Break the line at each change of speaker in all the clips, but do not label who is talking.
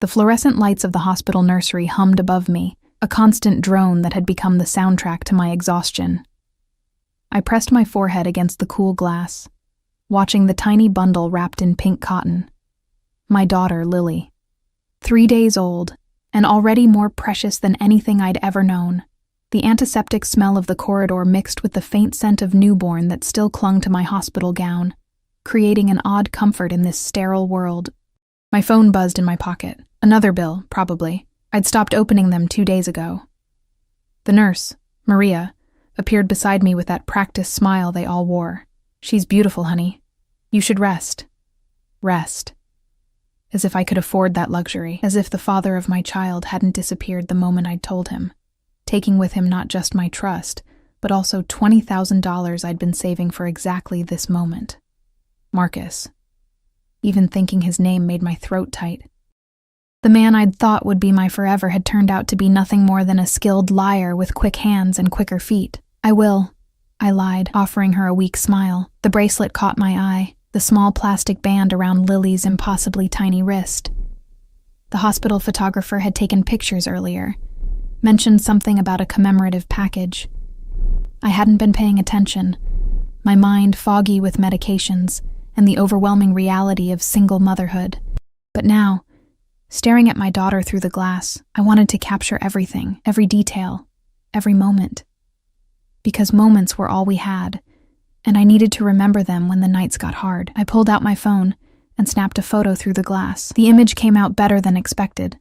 The fluorescent lights of the hospital nursery hummed above me, a constant drone that had become the soundtrack to my exhaustion. I pressed my forehead against the cool glass, watching the tiny bundle wrapped in pink cotton. My daughter, Lily. 3 days old, and already more precious than anything I'd ever known. The antiseptic smell of the corridor mixed with the faint scent of newborn that still clung to my hospital gown, creating an odd comfort in this sterile world. My phone buzzed in my pocket. Another bill, probably. I'd stopped opening them 2 days ago. The nurse, Maria, appeared beside me with that practiced smile they all wore. "She's beautiful, honey. You should rest." Rest. As if I could afford that luxury, as if the father of my child hadn't disappeared the moment I'd told him, taking with him not just my trust, but also $20,000 I'd been saving for exactly this moment. Marcus. Even thinking his name made my throat tight. The man I'd thought would be my forever had turned out to be nothing more than a skilled liar with quick hands and quicker feet. "I will," I lied, offering her a weak smile. The bracelet caught my eye, the small plastic band around Lily's impossibly tiny wrist. The hospital photographer had taken pictures earlier, mentioned something about a commemorative package. I hadn't been paying attention, my mind foggy with medications and the overwhelming reality of single motherhood. But now, staring at my daughter through the glass, I wanted to capture everything, every detail, every moment. Because moments were all we had, and I needed to remember them when the nights got hard. I pulled out my phone and snapped a photo through the glass. The image came out better than expected.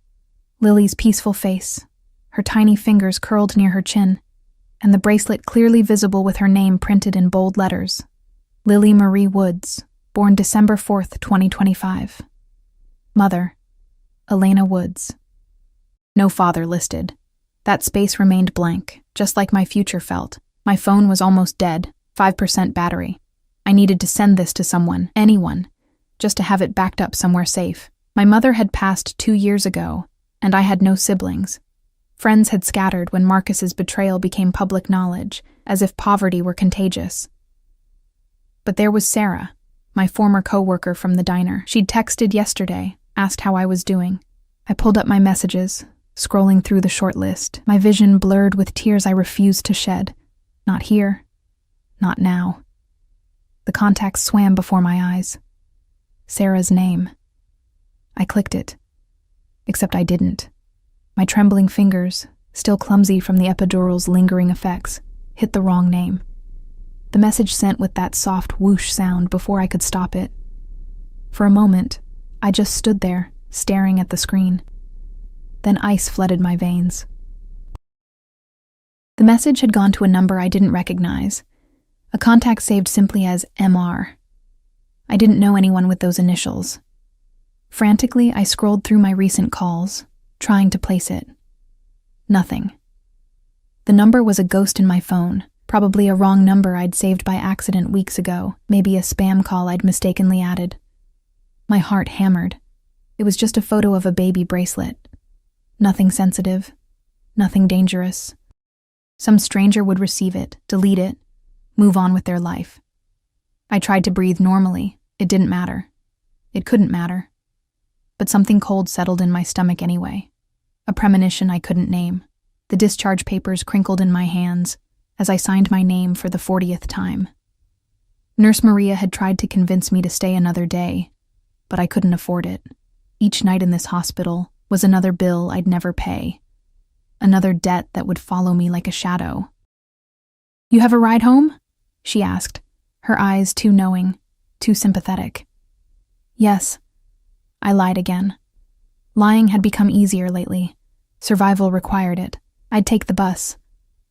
Lily's peaceful face, her tiny fingers curled near her chin, and the bracelet clearly visible with her name printed in bold letters. Lily Marie Woods, born December 4th, 2025. Mother, Elena Woods. No father listed. That space remained blank, just like my future felt. My phone was almost dead, 5% battery. I needed to send this to someone, anyone, just to have it backed up somewhere safe. My mother had passed 2 years ago, and I had no siblings. Friends had scattered when Marcus's betrayal became public knowledge, as if poverty were contagious. But there was Sarah, my former co-worker from the diner. She'd texted yesterday, asked how I was doing. I pulled up my messages, scrolling through the short list, my vision blurred with tears I refused to shed. Not here. Not now. The contacts swam before my eyes. Sarah's name. I clicked it. Except I didn't. My trembling fingers, still clumsy from the epidural's lingering effects, hit the wrong name. The message sent with that soft whoosh sound before I could stop it. For a moment, I just stood there, staring at the screen. Then ice flooded my veins. The message had gone to a number I didn't recognize, a contact saved simply as MR. I didn't know anyone with those initials. Frantically, I scrolled through my recent calls, trying to place it. Nothing. The number was a ghost in my phone, probably a wrong number I'd saved by accident weeks ago, maybe a spam call I'd mistakenly added. My heart hammered. It was just a photo of a baby bracelet. Nothing sensitive, nothing dangerous. Some stranger would receive it, delete it, move on with their life. I tried to breathe normally. It didn't matter. It couldn't matter. But something cold settled in my stomach anyway. A premonition I couldn't name. The discharge papers crinkled in my hands as I signed my name for the 40th time. Nurse Maria had tried to convince me to stay another day, but I couldn't afford it. Each night in this hospital was another bill I'd never pay. Another debt that would follow me like a shadow. "You have a ride home?" she asked, her eyes too knowing, too sympathetic. "Yes." I lied again. Lying had become easier lately. Survival required it. I'd take the bus.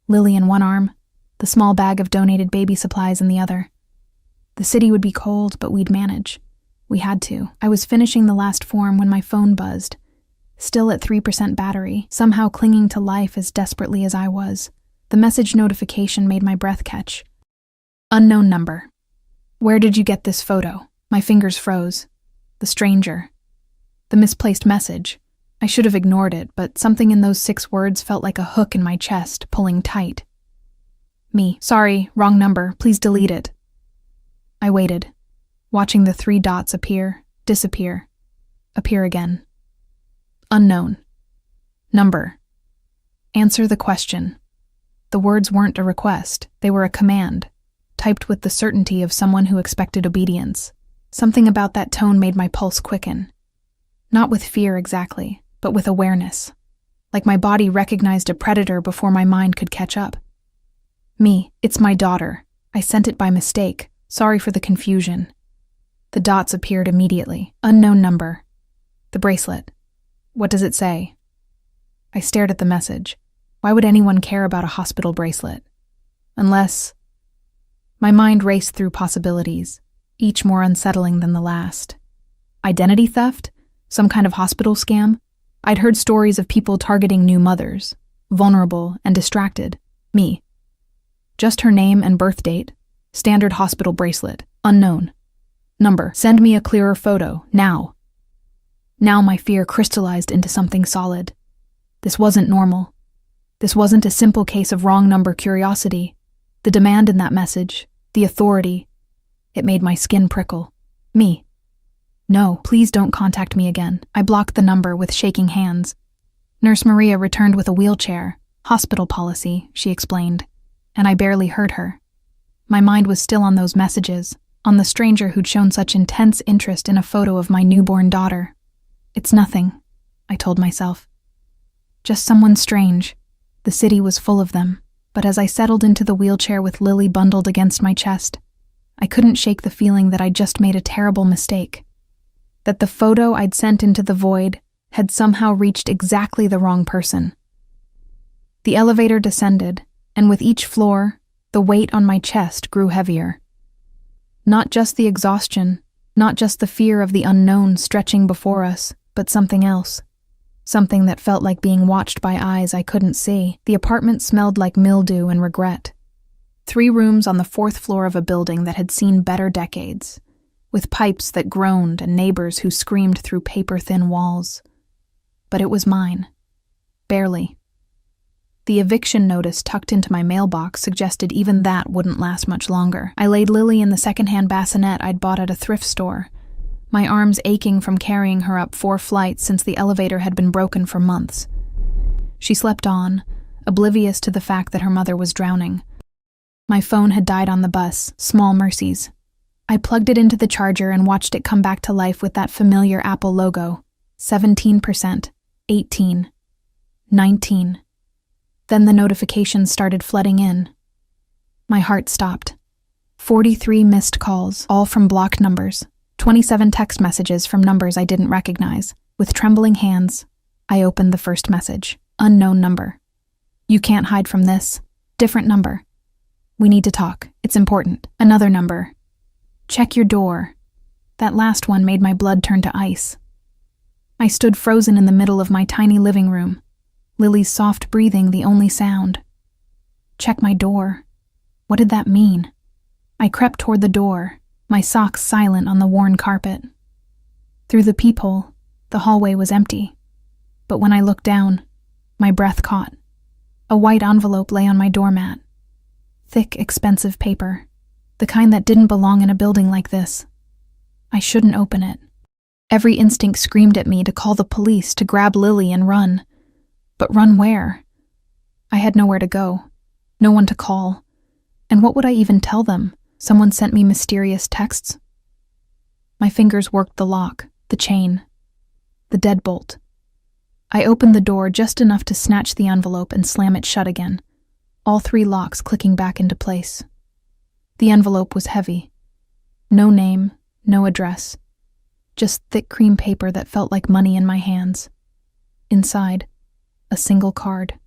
Lily in one arm, the small bag of donated baby supplies in the other. The city would be cold, but we'd manage. We had to. I was finishing the last form when my phone buzzed. Still at 3% battery, somehow clinging to life as desperately as I was. The message notification made my breath catch. Unknown number. "Where did you get this photo?" My fingers froze. The stranger. The misplaced message. I should have ignored it, but something in those 6 words felt like a hook in my chest, pulling tight. Me. "Sorry, wrong number. Please delete it." I waited, watching the 3 dots appear, disappear, appear again. Unknown. Number. Answer the question. The words weren't a request, they were a command, typed with the certainty of someone who expected obedience. Something about that tone made my pulse quicken. Not with fear exactly, but with awareness. Like my body recognized a predator before my mind could catch up. Me, it's my daughter. I sent it by mistake. Sorry for the confusion. The dots appeared immediately. Unknown number. The bracelet. What does it say? I stared at the message. Why would anyone care about a hospital bracelet? Unless... My mind raced through possibilities, each more unsettling than the last. Identity theft? Some kind of hospital scam? I'd heard stories of people targeting new mothers, vulnerable and distracted. Me. Just her name and birth date. Standard hospital bracelet. Unknown. Number. Send me a clearer photo, now. Now my fear crystallized into something solid. This wasn't normal. This wasn't a simple case of wrong number curiosity. The demand in that message, the authority, it made my skin prickle. Me. No, please don't contact me again. I blocked the number with shaking hands. Nurse Maria returned with a wheelchair. Hospital policy, she explained, and I barely heard her. My mind was still on those messages, on the stranger who'd shown such intense interest in a photo of my newborn daughter. It's nothing, I told myself. Just someone strange. The city was full of them, but as I settled into the wheelchair with Lily bundled against my chest, I couldn't shake the feeling that I'd just made a terrible mistake. That the photo I'd sent into the void had somehow reached exactly the wrong person. The elevator descended, and with each floor, the weight on my chest grew heavier. Not just the exhaustion, not just the fear of the unknown stretching before us, but something else. Something that felt like being watched by eyes I couldn't see. The apartment smelled like mildew and regret. 3 rooms on the 4th floor of a building that had seen better decades, with pipes that groaned and neighbors who screamed through paper-thin walls. But it was mine. Barely. The eviction notice tucked into my mailbox suggested even that wouldn't last much longer. I laid Lily in the second-hand bassinet I'd bought at a thrift store, my arms aching from carrying her up 4 flights since the elevator had been broken for months. She slept on, oblivious to the fact that her mother was drowning. My phone had died on the bus, small mercies. I plugged it into the charger and watched it come back to life with that familiar Apple logo. 17%, 18, 19. Then the notifications started flooding in. My heart stopped. 43 missed calls, all from blocked numbers. 27 text messages from numbers I didn't recognize. With trembling hands, I opened the first message. Unknown number. You can't hide from this. Different number. We need to talk. It's important. Another number. Check your door. That last one made my blood turn to ice. I stood frozen in the middle of my tiny living room, Lily's soft breathing the only sound. Check my door. What did that mean? I crept toward the door, my socks silent on the worn carpet. Through the peephole, the hallway was empty. But when I looked down, my breath caught. A white envelope lay on my doormat. Thick, expensive paper. The kind that didn't belong in a building like this. I shouldn't open it. Every instinct screamed at me to call the police, to grab Lily and run. But run where? I had nowhere to go. No one to call. And what would I even tell them? Someone sent me mysterious texts? My fingers worked the lock, the chain, the deadbolt. I opened the door just enough to snatch the envelope and slam it shut again, all 3 locks clicking back into place. The envelope was heavy. No name, no address. Just thick cream paper that felt like money in my hands. Inside, a single card.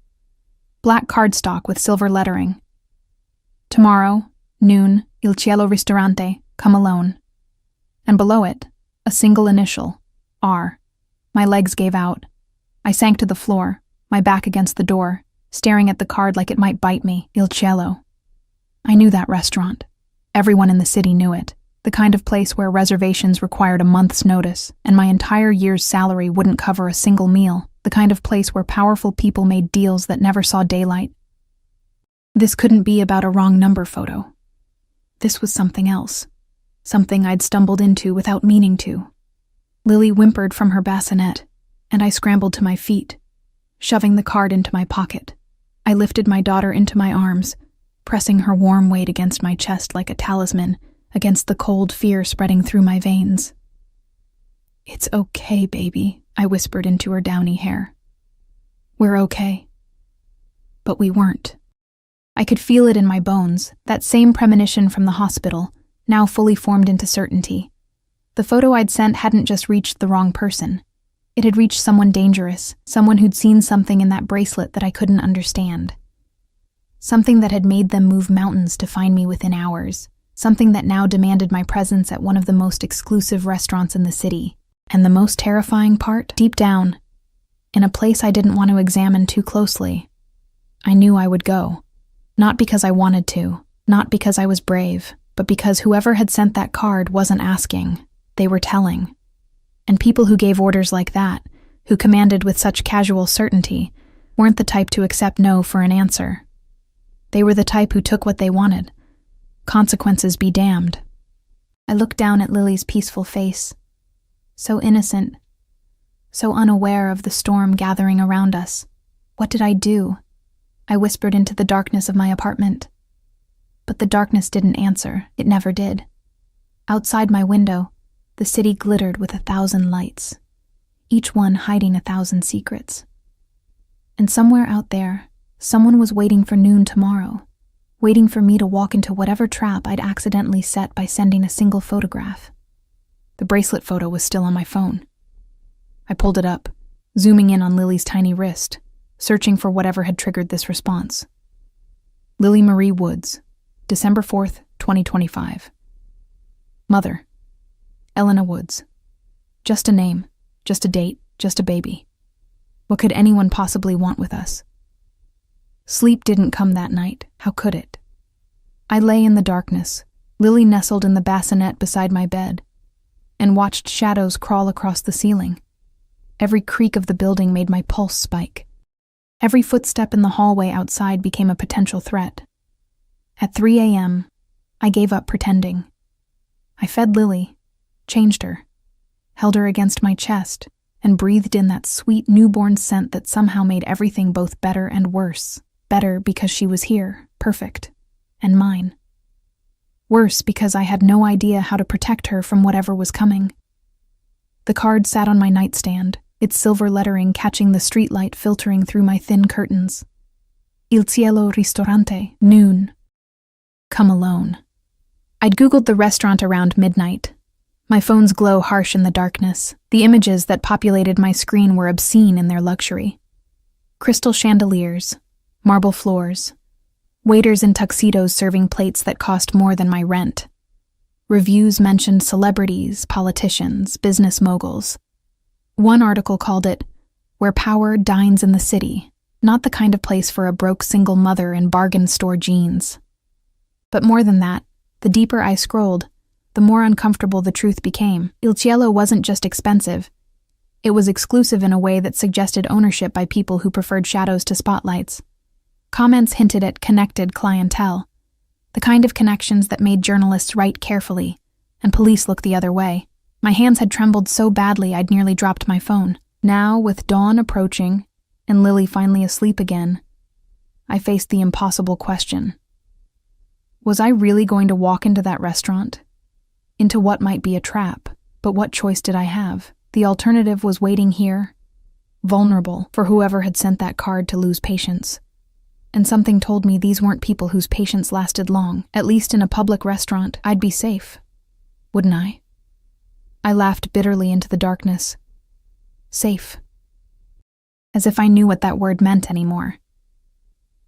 Black cardstock with silver lettering. Tomorrow, noon, Il Cielo Ristorante, come alone. And below it, a single initial, R. My legs gave out. I sank to the floor, my back against the door, staring at the card like it might bite me. Il Cielo. I knew that restaurant. Everyone in the city knew it. The kind of place where reservations required a month's notice, and my entire year's salary wouldn't cover a single meal. The kind of place where powerful people made deals that never saw daylight. This couldn't be about a wrong number photo. This was something else. Something I'd stumbled into without meaning to. Lily whimpered from her bassinet. and I scrambled to my feet, shoving the card into my pocket. I lifted my daughter into my arms, pressing her warm weight against my chest like a talisman against the cold fear spreading through my veins. "It's okay, baby," I whispered into her downy hair. "We're okay." But we weren't. I could feel it in my bones, that same premonition from the hospital, now fully formed into certainty. The photo I'd sent hadn't just reached the wrong person. It had reached someone dangerous, someone who'd seen something in that bracelet that I couldn't understand. Something that had made them move mountains to find me within hours. Something that now demanded my presence at one of the most exclusive restaurants in the city. And the most terrifying part, deep down, in a place I didn't want to examine too closely, I knew I would go. Not because I wanted to, not because I was brave, but because whoever had sent that card wasn't asking, they were telling. And people who gave orders like that, who commanded with such casual certainty, weren't the type to accept no for an answer. They were the type who took what they wanted. Consequences be damned. I looked down at Lily's peaceful face. So innocent, so unaware of the storm gathering around us. What did I do? I whispered into the darkness of my apartment. But the darkness didn't answer. It never did. Outside my window, the city glittered with 1,000 lights, each one hiding 1,000 secrets. And somewhere out there, someone was waiting for noon tomorrow, waiting for me to walk into whatever trap I'd accidentally set by sending a single photograph. The bracelet photo was still on my phone. I pulled it up, zooming in on Lily's tiny wrist, searching for whatever had triggered this response. Lily Marie Woods, December 4th, 2025. Mother, Elena Woods. Just a name, just a date, just a baby. What could anyone possibly want with us? Sleep didn't come that night. How could it? I lay in the darkness, Lily nestled in the bassinet beside my bed, and watched shadows crawl across the ceiling. Every creak of the building made my pulse spike. Every footstep in the hallway outside became a potential threat. At 3 a.m., I gave up pretending. I fed Lily, changed her, held her against my chest, and breathed in that sweet newborn scent that somehow made everything both better and worse. Better because she was here, perfect, and mine. Worse because I had no idea how to protect her from whatever was coming. The card sat on my nightstand, its silver lettering catching the streetlight filtering through my thin curtains. Il cielo ristorante, noon. Come alone. I'd Googled the restaurant around midnight. My phone's glow harsh in the darkness. The images that populated my screen were obscene in their luxury. Crystal chandeliers, marble floors, waiters in tuxedos serving plates that cost more than my rent. Reviews mentioned celebrities, politicians, business moguls. One article called it, "Where Power Dines in the City," not the kind of place for a broke single mother in bargain store jeans. But more than that, the deeper I scrolled, the more uncomfortable the truth became. Il Cielo wasn't just expensive. It was exclusive in a way that suggested ownership by people who preferred shadows to spotlights. Comments hinted at connected clientele, the kind of connections that made journalists write carefully, and police look the other way. My hands had trembled so badly I'd nearly dropped my phone. Now, with dawn approaching, and Lily finally asleep again, I faced the impossible question. Was I really going to walk into that restaurant? Into what might be a trap, but what choice did I have? The alternative was waiting here, vulnerable for whoever had sent that card to lose patience. And something told me these weren't people whose patience lasted long. At least in a public restaurant, I'd be safe. Wouldn't I? I laughed bitterly into the darkness. Safe. As if I knew what that word meant anymore.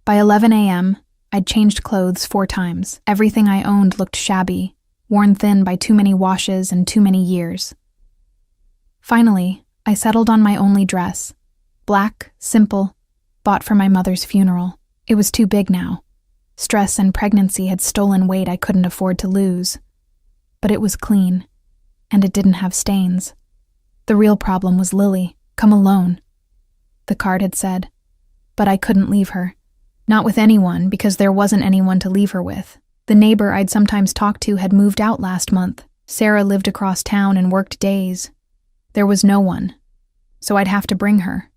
By 11 a.m., I'd changed clothes 4 times. Everything I owned looked shabby, worn thin by too many washes and too many years. Finally, I settled on my only dress. Black, simple, bought for my mother's funeral. It was too big now. Stress and pregnancy had stolen weight I couldn't afford to lose. But it was clean, and it didn't have stains. The real problem was Lily. Come alone, the card had said. But I couldn't leave her. Not with anyone, because there wasn't anyone to leave her with. The neighbor I'd sometimes talked to had moved out last month. Sarah lived across town and worked days. There was no one. so I'd have to bring her.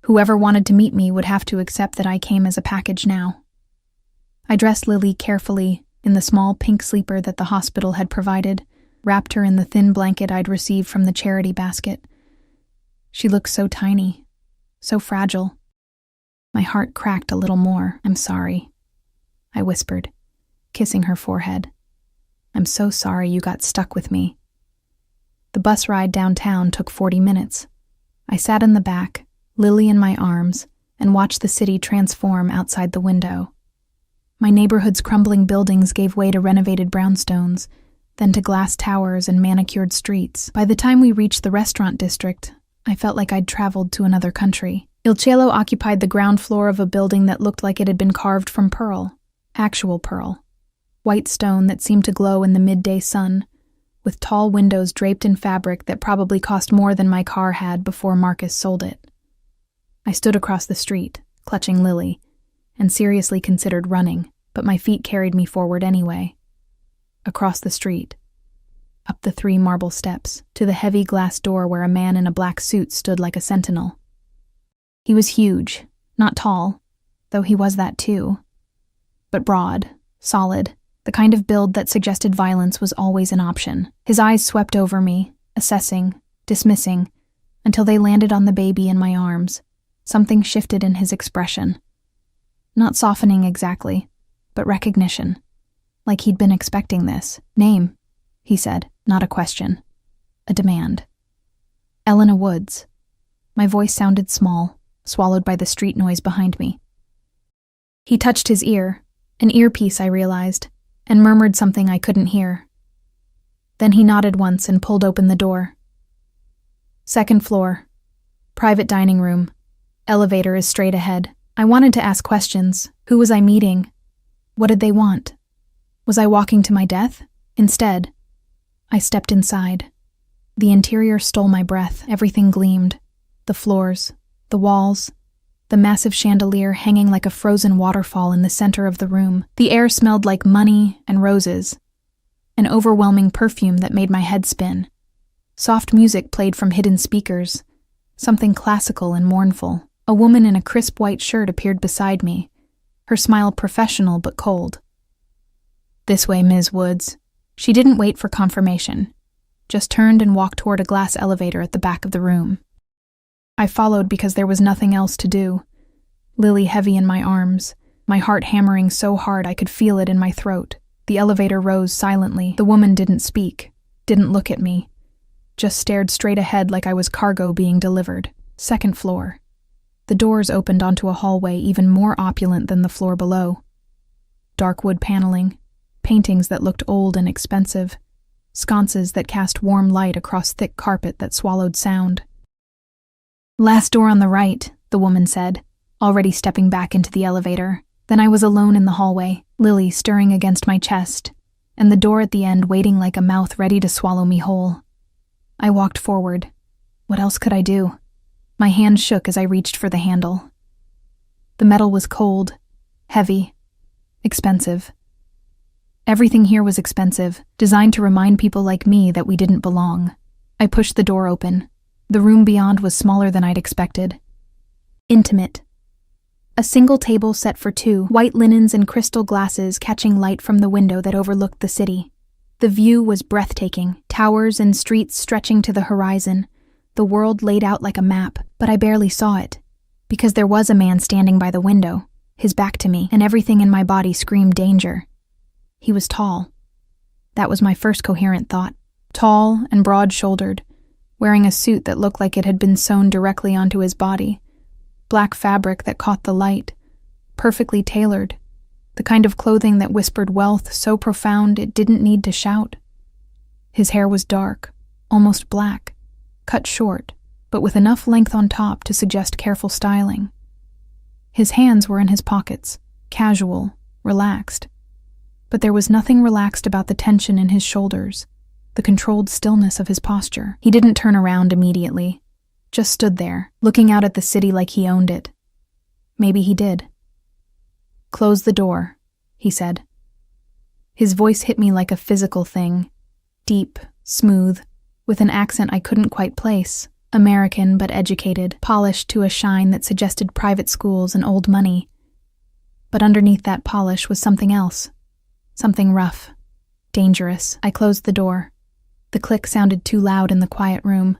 Whoever wanted to meet me would have to accept that I came as a package now. I dressed Lily carefully in the small pink sleeper that the hospital had provided, wrapped her in the thin blanket I'd received from the charity basket. She looked so tiny, so fragile. My heart cracked a little more. "I'm sorry," I whispered, kissing her forehead. "I'm so sorry you got stuck with me." The bus ride downtown took 40 minutes. I sat in the back, Lily in my arms, and watched the city transform outside the window. My neighborhood's crumbling buildings gave way to renovated brownstones, then to glass towers and manicured streets. By the time we reached the restaurant district, I felt like I'd traveled to another country. Il Cielo occupied the ground floor of a building that looked like it had been carved from pearl, actual pearl, white stone that seemed to glow in the midday sun, with tall windows draped in fabric that probably cost more than my car had before Marcus sold it. I stood across the street, clutching Lily, and seriously considered running, but my feet carried me forward anyway. Across the street, up the 3 marble steps, to the heavy glass door where a man in a black suit stood like a sentinel. He was huge, not tall, though he was that too, but broad, solid, the kind of build that suggested violence was always an option. His eyes swept over me, assessing, dismissing, until they landed on the baby in my arms. Something shifted in his expression. Not softening exactly, but recognition. Like he'd been expecting this. "Name," he said, not a question. A demand. "Elena Woods." My voice sounded small, swallowed by the street noise behind me. He touched his ear, an earpiece I realized, and murmured something I couldn't hear. Then he nodded once and pulled open the door. "Second floor. Private dining room. Elevator is straight ahead." I wanted to ask questions. Who was I meeting? What did they want? Was I walking to my death? Instead, I stepped inside. The interior stole my breath. Everything gleamed. The floors, the walls, the massive chandelier hanging like a frozen waterfall in the center of the room. The air smelled like money and roses, an overwhelming perfume that made my head spin. Soft music played from hidden speakers, something classical and mournful. A woman in a crisp white shirt appeared beside me, her smile professional but cold. "This way, Ms. Woods." She didn't wait for confirmation, just turned and walked toward a glass elevator at the back of the room. I followed because there was nothing else to do. Lily heavy in my arms, my heart hammering so hard I could feel it in my throat. The elevator rose silently. The woman didn't speak, didn't look at me, just stared straight ahead like I was cargo being delivered. Second floor. The doors opened onto a hallway even more opulent than the floor below. Dark wood paneling, paintings that looked old and expensive, sconces that cast warm light across thick carpet that swallowed sound. "Last door on the right," the woman said, already stepping back into the elevator. Then I was alone in the hallway, Lily stirring against my chest, and the door at the end waiting like a mouth ready to swallow me whole. I walked forward. What else could I do? My hand shook as I reached for the handle. The metal was cold, heavy, expensive. Everything here was expensive, designed to remind people like me that we didn't belong. I pushed the door open. The room beyond was smaller than I'd expected. Intimate. A single table set for 2, white linens and crystal glasses catching light from the window that overlooked the city. The view was breathtaking, towers and streets stretching to the horizon, the world laid out like a map, but I barely saw it, because there was a man standing by the window, his back to me, and everything in my body screamed danger. He was tall. That was my first coherent thought. Tall and broad-shouldered, wearing a suit that looked like it had been sewn directly onto his body, black fabric that caught the light, perfectly tailored, the kind of clothing that whispered wealth so profound it didn't need to shout. His hair was dark, almost black, cut short, but with enough length on top to suggest careful styling. His hands were in his pockets, casual, relaxed. But there was nothing relaxed about the tension in his shoulders, the controlled stillness of his posture. He didn't turn around immediately, just stood there, looking out at the city like he owned it. Maybe he did. "Close the door," he said. His voice hit me like a physical thing, deep, smooth, with an accent I couldn't quite place. American but educated, polished to a shine that suggested private schools and old money. But underneath that polish was something else. Something rough. Dangerous. I closed the door. The click sounded too loud in the quiet room.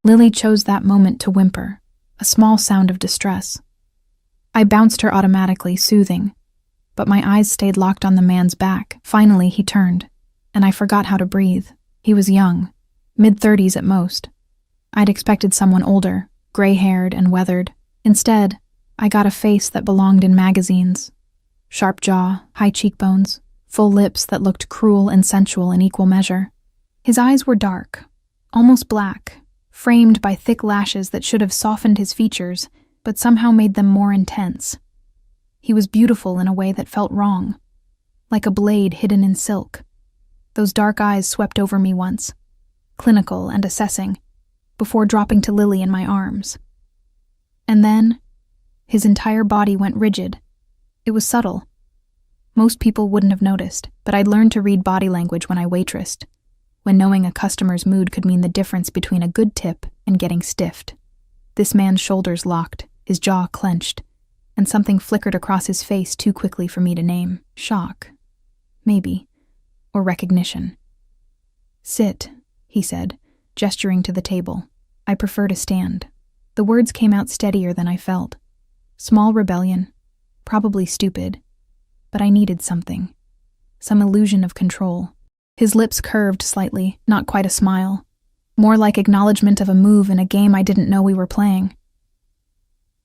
Lily chose that moment to whimper, a small sound of distress. I bounced her automatically, soothing, but my eyes stayed locked on the man's back. Finally, he turned, and I forgot how to breathe. He was young, mid-30s at most. I'd expected someone older, gray-haired and weathered. Instead, I got a face that belonged in magazines. Sharp jaw, high cheekbones, full lips that looked cruel and sensual in equal measure. His eyes were dark, almost black, framed by thick lashes that should have softened his features, but somehow made them more intense. He was beautiful in a way that felt wrong, like a blade hidden in silk. Those dark eyes swept over me once, clinical and assessing, before dropping to Lily in my arms. And then, his entire body went rigid. It was subtle. Most people wouldn't have noticed, but I'd learned to read body language when I waitressed, when knowing a customer's mood could mean the difference between a good tip and getting stiffed. This man's shoulders locked, his jaw clenched, and something flickered across his face too quickly for me to name. Shock. Maybe. Or recognition. "Sit," he said, gesturing to the table. "I prefer to stand." The words came out steadier than I felt. Small rebellion, probably stupid, but I needed something. Some illusion of control. His lips curved slightly, not quite a smile. More like acknowledgement of a move in a game I didn't know we were playing.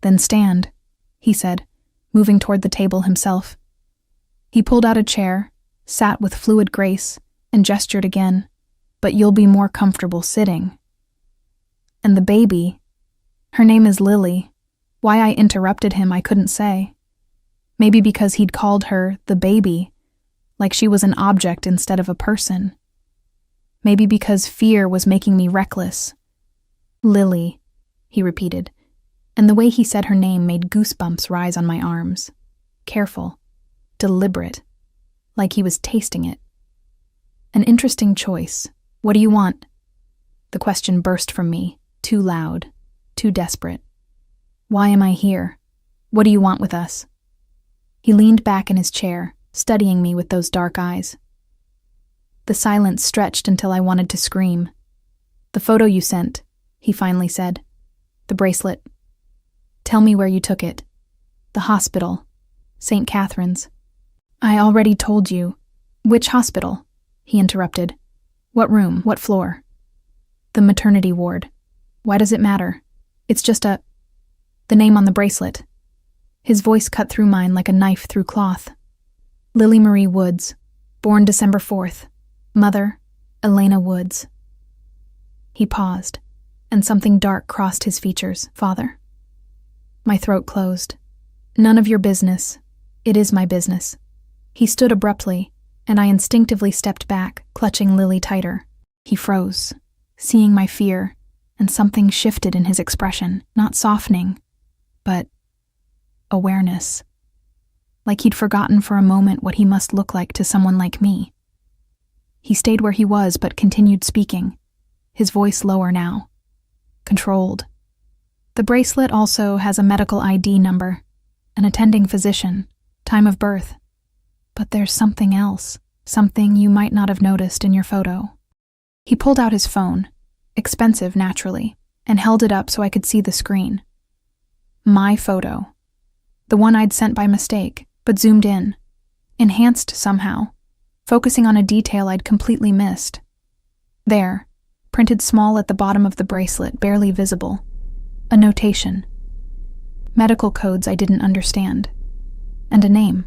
"Then stand," he said, moving toward the table himself. He pulled out a chair, sat with fluid grace, and gestured again. "But you'll be more comfortable sitting." And the baby, her name is Lily. Why I interrupted him I couldn't say. Maybe because he'd called her the baby, like she was an object instead of a person. Maybe because fear was making me reckless. "Lily," he repeated, and the way he said her name made goosebumps rise on my arms. Careful, deliberate, like he was tasting it. An interesting choice. "What do you want?" The question burst from me, too loud, too desperate. "Why am I here? What do you want with us?" He leaned back in his chair, studying me with those dark eyes. The silence stretched until I wanted to scream. "The photo you sent," he finally said. "The bracelet. Tell me where you took it." "The hospital. St. Catherine's." "I already told you." "Which hospital?" he interrupted. "What room? What floor?" "The maternity ward." "Why does it matter?" "It's just the name on the bracelet." His voice cut through mine like a knife through cloth. "Lily Marie Woods, born December 4th. Mother, Elena Woods." He paused, and something dark crossed his features. "Father?" My throat closed. "None of your business. It is my business." He stood abruptly, and I instinctively stepped back, clutching Lily tighter. He froze, seeing my fear, and something shifted in his expression, not softening, but awareness. Like he'd forgotten for a moment what he must look like to someone like me. He stayed where he was but continued speaking, his voice lower now. Controlled. "The bracelet also has a medical ID number, an attending physician, time of birth. But there's something else, something you might not have noticed in your photo." He pulled out his phone, expensive naturally, and held it up so I could see the screen. My photo. The one I'd sent by mistake, but zoomed in, enhanced somehow, focusing on a detail I'd completely missed. There, printed small at the bottom of the bracelet, barely visible. A notation. Medical codes I didn't understand. And a name.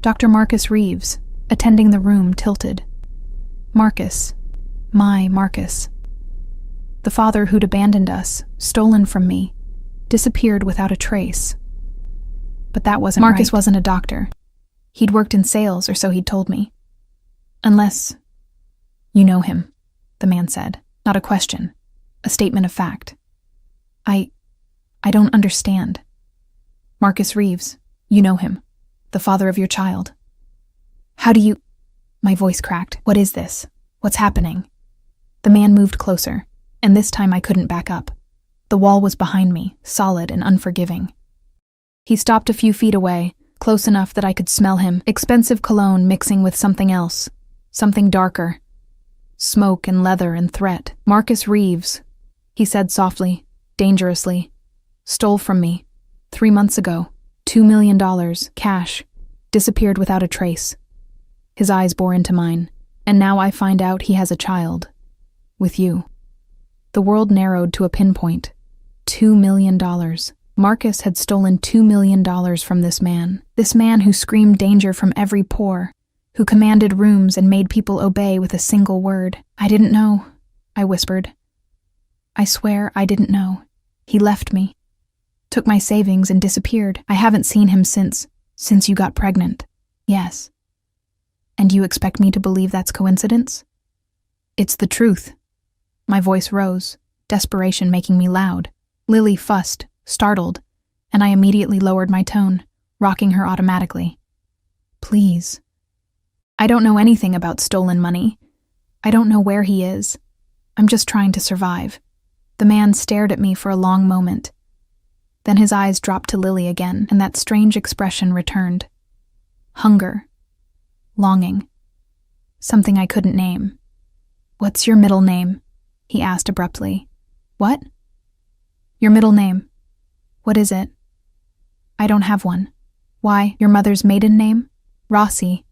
Dr. Marcus Reeves, attending the room, tilted. Marcus. My Marcus. The father who'd abandoned us, stolen from me, disappeared without a trace. But that wasn't right. Marcus wasn't a doctor. He'd worked in sales, or so he'd told me. "Unless you know him," the man said. Not a question. A statement of fact. I don't understand." "Marcus Reeves. You know him. The father of your child." "How do you—" My voice cracked. "What is this? What's happening?" The man moved closer, And this time I couldn't back up. The wall was behind me, solid and unforgiving. He stopped a few feet away, close enough that I could smell him, expensive cologne mixing with something else, something darker. Smoke and leather and threat. "Marcus Reeves," he said softly, dangerously. "Stole from me. 3 months ago. $2 million, cash. Disappeared without a trace." His eyes bore into mine. "And now I find out he has a child. With you." The world narrowed to a pinpoint. $2 million. Marcus had stolen $2 million from this man who screamed danger from every pore, who commanded rooms and made people obey with a single word. "I didn't know," I whispered. "I swear I didn't know. He left me. Took my savings and disappeared. I haven't seen him since you got pregnant." "Yes." "And you expect me to believe that's coincidence?" "It's the truth." My voice rose, desperation making me loud. Lily fussed, startled, and I immediately lowered my tone, rocking her automatically. "Please. I don't know anything about stolen money. I don't know where he is. I'm just trying to survive." The man stared at me for a long moment. Then his eyes dropped to Lily again, and that strange expression returned. Hunger. Longing. Something I couldn't name. "What's your middle name?" he asked abruptly. "What?" "Your middle name. What is it?" "I don't have one." "Why, your mother's maiden name?" "Rossi."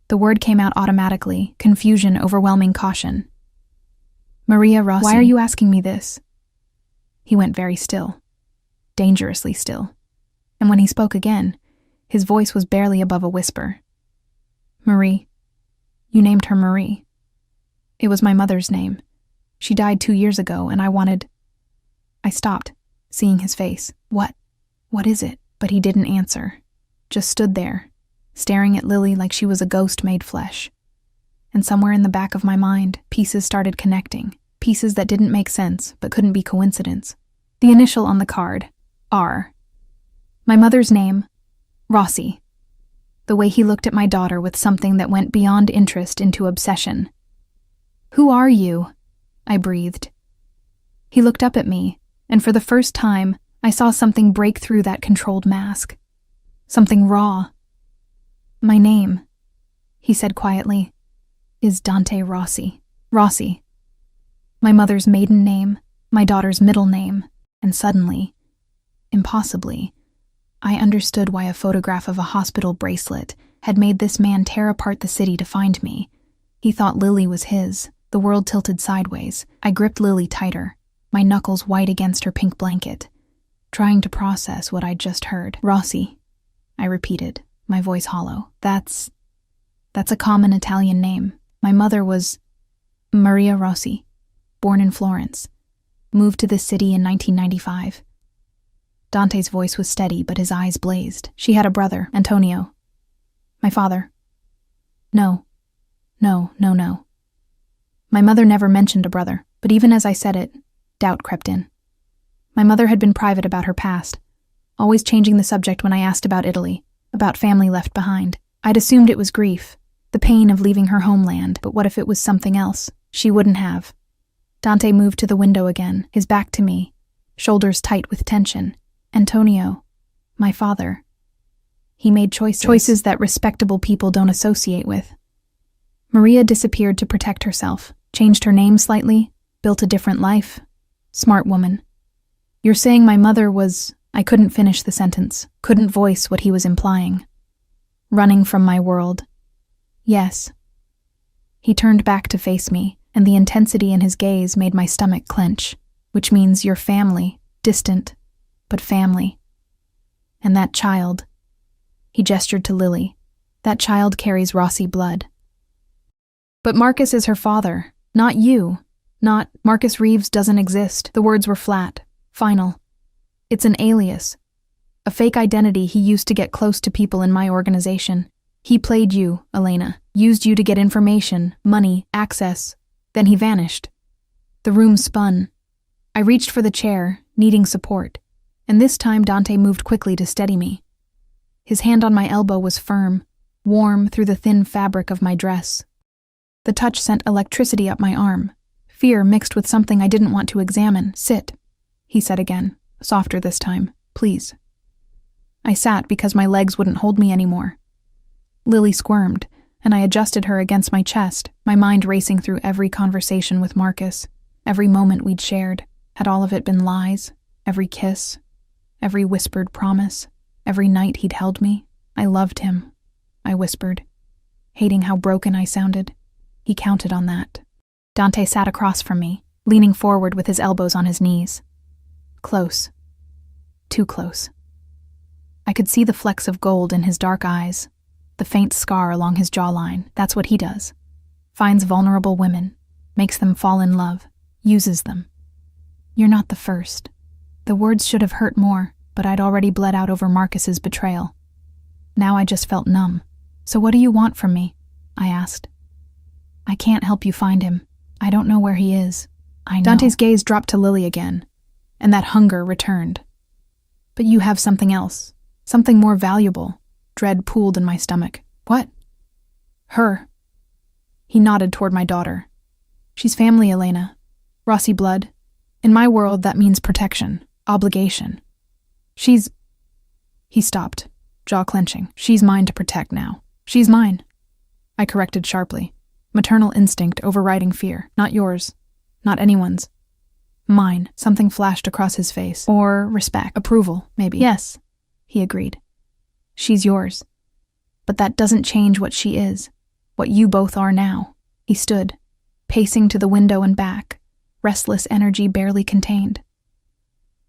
The word came out automatically, confusion overwhelming caution. "Maria Rossi." "Why are you asking me this?" He went very still. Dangerously still. And when he spoke again, his voice was barely above a whisper. "Marie. You named her Marie. It was my mother's name. She died 2 years ago, and I stopped, seeing his face. What is it?" But he didn't answer. Just stood there, staring at Lily like she was a ghost made flesh. And somewhere in the back of my mind, pieces started connecting. Pieces that didn't make sense, but couldn't be coincidence. The initial on the card, R. My mother's name, Rossi. The way he looked at my daughter with something that went beyond interest into obsession. "Who are you?" I breathed. He looked up at me, and for the first time, I saw something break through that controlled mask. Something raw. "My name," he said quietly, "is Dante Rossi. Rossi. My mother's maiden name, my daughter's middle name, and suddenly, impossibly, I understood why a photograph of a hospital bracelet had made this man tear apart the city to find me. He thought Lily was his. The world tilted sideways. I gripped Lily tighter, my knuckles white against her pink blanket, trying to process what I'd just heard. "Rossi," I repeated, my voice hollow. That's a common Italian name. My mother was Maria Rossi, born in Florence, moved to this city in 1995. Dante's voice was steady, but his eyes blazed. "She had a brother, Antonio. My father." No. My mother never mentioned a brother, but even as I said it, doubt crept in. My mother had been private about her past, always changing the subject when I asked about Italy, about family left behind. I'd assumed it was grief, the pain of leaving her homeland, but what if it was something else? She wouldn't have. Dante moved to the window again, his back to me, shoulders tight with tension. Antonio, my father. He made choices that respectable people don't associate with. Maria disappeared to protect herself, changed her name slightly, built a different life. Smart woman. "You're saying my mother was..." I couldn't finish the sentence, couldn't voice what he was implying. "Running from my world." "Yes." He turned back to face me, and the intensity in his gaze made my stomach clench, which means your family, distant, but family. And that child, he gestured to Lily, that child carries Rossi blood. "But Marcus is her father, not you. Not Marcus Reeves doesn't exist." The words were flat, final. "It's an alias, a fake identity he used to get close to people in my organization. He played you, Elena, used you to get information, money, access. Then he vanished." The room spun. I reached for the chair, needing support, and this time Dante moved quickly to steady me. His hand on my elbow was firm, warm through the thin fabric of my dress. The touch sent electricity up my arm, fear mixed with something I didn't want to examine. "Sit," he said again, softer this time. "Please." I sat because my legs wouldn't hold me anymore. Lily squirmed, and I adjusted her against my chest, my mind racing through every conversation with Marcus, every moment we'd shared. Had all of it been lies? Every kiss? Every whispered promise? Every night he'd held me? "I loved him," I whispered, hating how broken I sounded. He counted on that. Dante sat across from me, leaning forward with his elbows on his knees. Close. Too close. I could see the flecks of gold in his dark eyes, the faint scar along his jawline. That's what he does. Finds vulnerable women, makes them fall in love, uses them. "You're not the first." The words should have hurt more, but I'd already bled out over Marcus's betrayal. Now I just felt numb. "So what do you want from me?" I asked. "I can't help you find him. I don't know where he is." I know. Dante's gaze dropped to Lily again, and that hunger returned. "But you have something else, something more valuable." Dread pooled in my stomach. "What?" "Her." He nodded toward my daughter. "She's family, Elena. Rossi blood. In my world, that means protection, obligation. She's..." He stopped, jaw clenching. "She's mine to protect now. She's mine," I corrected sharply. Maternal instinct overriding fear. "Not yours. Not anyone's. Mine." Something flashed across his face. "Or respect. Approval, maybe." "Yes," he agreed. "She's yours. But that doesn't change what she is, what you both are now." He stood, pacing to the window and back, restless energy barely contained.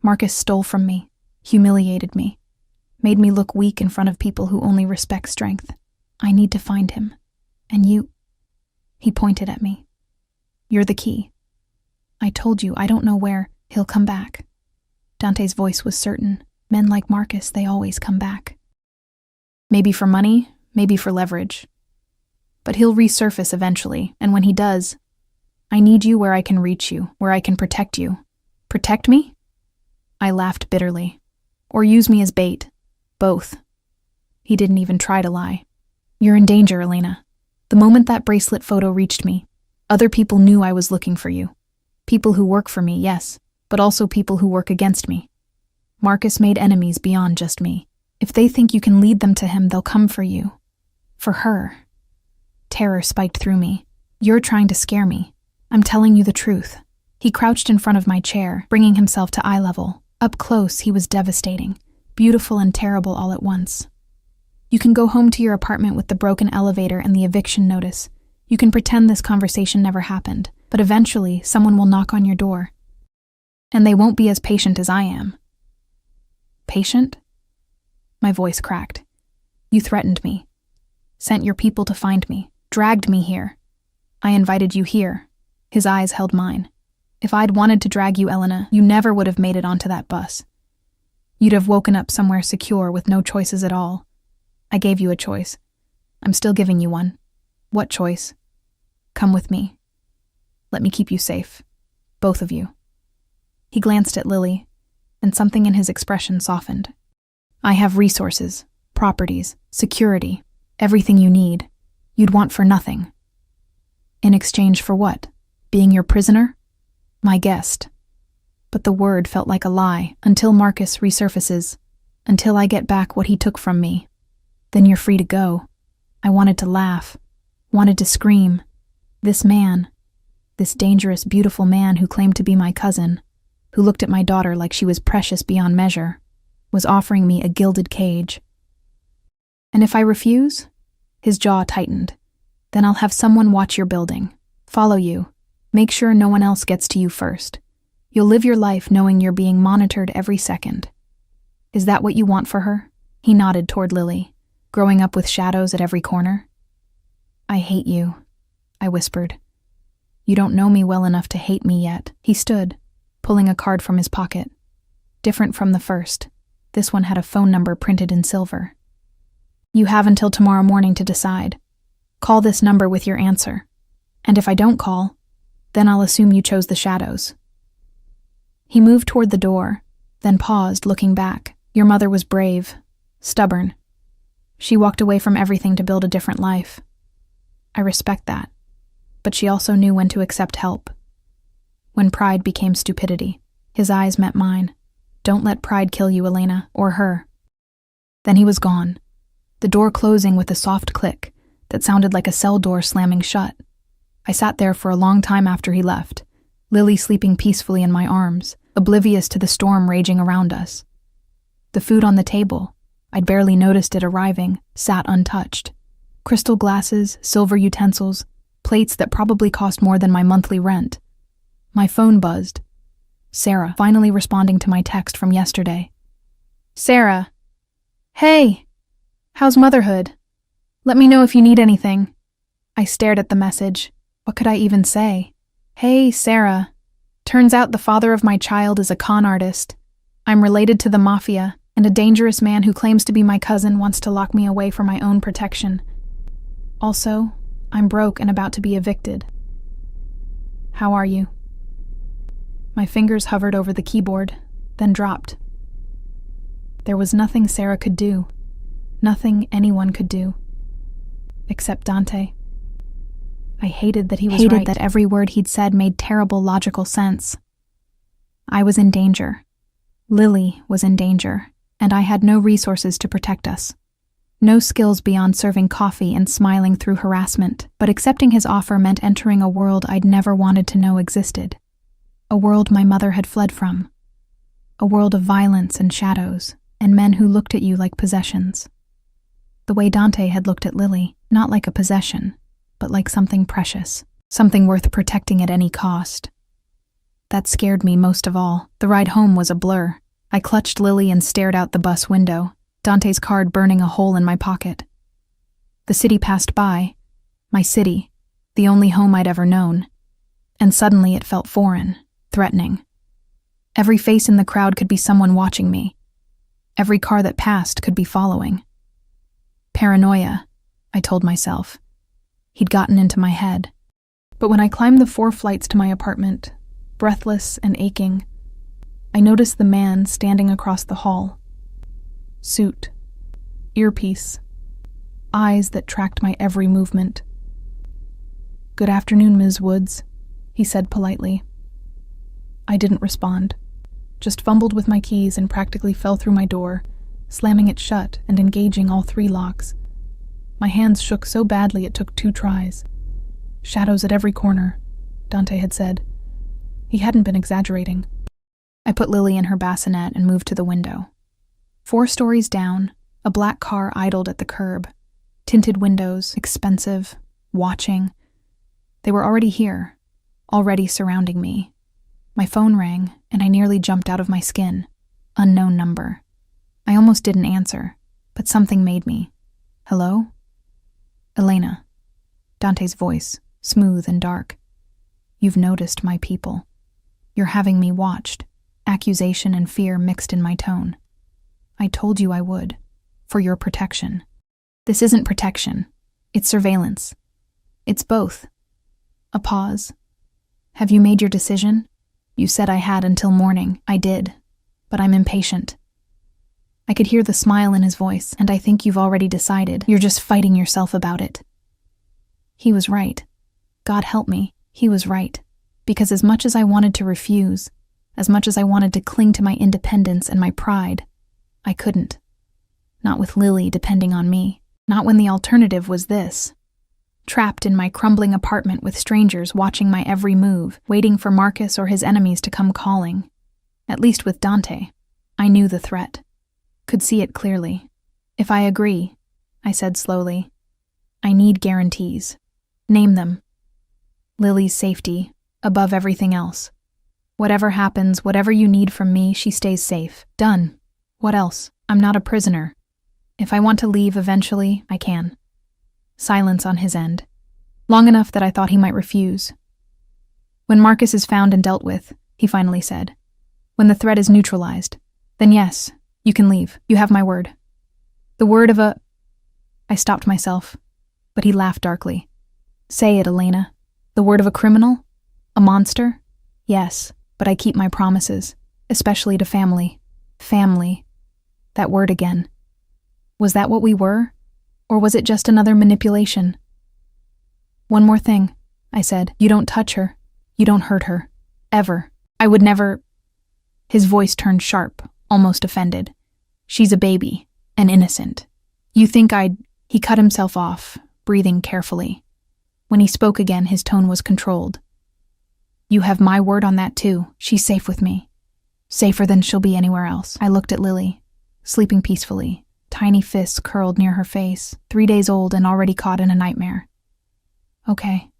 Marcus stole from me, humiliated me, made me look weak in front of people who only respect strength. I need to find him. And you... He pointed at me. "You're the key. I told you, I don't know where. He'll come back." Dante's voice was certain. Men like Marcus, they always come back. Maybe for money, maybe for leverage. But he'll resurface eventually, and when he does, I need you where I can reach you, where I can protect you. Protect me? I laughed bitterly. Or use me as bait. Both. He didn't even try to lie. "You're in danger, Elena. The moment that bracelet photo reached me, other people knew I was looking for you. People who work for me, yes, but also people who work against me. Marcus made enemies beyond just me. If they think you can lead them to him, they'll come for you. For her." Terror spiked through me. "You're trying to scare me. I'm telling you the truth." He crouched in front of my chair, bringing himself to eye level. Up close, he was devastating, beautiful and terrible all at once. "You can go home to your apartment with the broken elevator and the eviction notice. You can pretend this conversation never happened, but eventually someone will knock on your door. And they won't be as patient as I am." "Patient?" My voice cracked. "You threatened me. Sent your people to find me. Dragged me here. I invited you here." His eyes held mine. "If I'd wanted to drag you, Elena, you never would have made it onto that bus. You'd have woken up somewhere secure with no choices at all. I gave you a choice. I'm still giving you one." "What choice?" "Come with me. Let me keep you safe. Both of you." He glanced at Lily, and something in his expression softened. "I have resources, properties, security, everything you need. You'd want for nothing." "In exchange for what? Being your prisoner?" "My guest." But the word felt like a lie. "Until Marcus resurfaces. Until I get back what he took from me. Then you're free to go." I wanted to laugh, wanted to scream. This man, this dangerous, beautiful man who claimed to be my cousin, who looked at my daughter like she was precious beyond measure, was offering me a gilded cage. "And if I refuse?" His jaw tightened. "Then I'll have someone watch your building, follow you, make sure no one else gets to you first. You'll live your life knowing you're being monitored every second. Is that what you want for her?" He nodded toward Lily, growing up with shadows at every corner. "I hate you," I whispered. "You don't know me well enough to hate me yet." He stood, pulling a card from his pocket. Different from the first, this one had a phone number printed in silver. "You have until tomorrow morning to decide. Call this number with your answer. And if I don't call, then I'll assume you chose the shadows." He moved toward the door, then paused, looking back. "Your mother was brave, stubborn. She walked away from everything to build a different life. I respect that. But she also knew when to accept help. when pride became stupidity. His eyes met mine. Don't let pride kill you, Elena, or her. Then he was gone, the door closing with a soft click that sounded like a cell door slamming shut. I sat there for a long time after he left, Lily sleeping peacefully in my arms, oblivious to the storm raging around us. The food on the table, I'd barely noticed it arriving, sat untouched. Crystal glasses, silver utensils, plates that probably cost more than my monthly rent. My phone buzzed. Sarah, finally responding to my text from yesterday. Sarah. Hey. How's motherhood? Let me know if you need anything. I stared at the message. What could I even say? Hey, Sarah. Turns out the father of my child is a con artist. I'm related to the Mafia, and a dangerous man who claims to be my cousin wants to lock me away for my own protection. Also, I'm broke and about to be evicted. How are you? My fingers hovered over the keyboard, then dropped. There was nothing Sarah could do, nothing anyone could do, except Dante. I hated that he was right. That every word he'd said made terrible logical sense. I was in danger. Lily was in danger, and I had no resources to protect us. No skills beyond serving coffee and smiling through harassment, but accepting his offer meant entering a world I'd never wanted to know existed. A world my mother had fled from. A world of violence and shadows, and men who looked at you like possessions. The way Dante had looked at Lily, not like a possession, but like something precious, something worth protecting at any cost. That scared me most of all. The ride home was a blur. I clutched Lily and stared out the bus window, Dante's card burning a hole in my pocket. The city passed by, my city, the only home I'd ever known, and suddenly it felt foreign, threatening. Every face in the crowd could be someone watching me. Every car that passed could be following. Paranoia, I told myself. He'd gotten into my head. But when I climbed the 4 flights to my apartment, breathless and aching, I noticed the man standing across the hall. Suit, earpiece, eyes that tracked my every movement. "Good afternoon, Ms. Woods," he said politely. I didn't respond, just fumbled with my keys and practically fell through my door, slamming it shut and engaging all 3 locks. My hands shook so badly it took 2 tries. Shadows at every corner, Dante had said. He hadn't been exaggerating. I put Lily in her bassinet and moved to the window. 4 stories down, a black car idled at the curb. Tinted windows, expensive, watching. They were already here, already surrounding me. My phone rang, and I nearly jumped out of my skin. Unknown number. I almost didn't answer, but something made me. Hello? Elena. Dante's voice, smooth and dark. You've noticed my people. You're having me watched, accusation and fear mixed in my tone. I told you I would, for your protection. This isn't protection. It's surveillance. It's both. A pause. Have you made your decision? You said I had until morning. I did, but I'm impatient. I could hear the smile in his voice, and I think you've already decided. You're just fighting yourself about it. He was right. God help me, he was right. Because as much as I wanted to refuse, as much as I wanted to cling to my independence and my pride, I couldn't. Not with Lily depending on me. Not when the alternative was this. Trapped in my crumbling apartment with strangers watching my every move, waiting for Marcus or his enemies to come calling. At least with Dante, I knew the threat. Could see it clearly. If I agree, I said slowly, I need guarantees. Name them. Lily's safety, above everything else. Whatever happens, whatever you need from me, she stays safe. Done. What else? I'm not a prisoner. If I want to leave eventually, I can. Silence on his end. Long enough that I thought he might refuse. When Marcus is found and dealt with, he finally said. When the threat is neutralized, then yes, you can leave. You have my word. The word of a... I stopped myself, but he laughed darkly. Say it, Elena. The word of a criminal? A monster? Yes, but I keep my promises, especially to family. Family. That word again. Was that what we were? Or was it just another manipulation? One more thing, I said. You don't touch her. You don't hurt her. Ever. I would never. His voice turned sharp, almost offended. She's a baby, an innocent. You think I'd. He cut himself off, breathing carefully. When he spoke again, his tone was controlled. You have my word on that too. She's safe with me. Safer than she'll be anywhere else. I looked at Lily, sleeping peacefully, tiny fists curled near her face, 3 days old and already caught in a nightmare. Okay,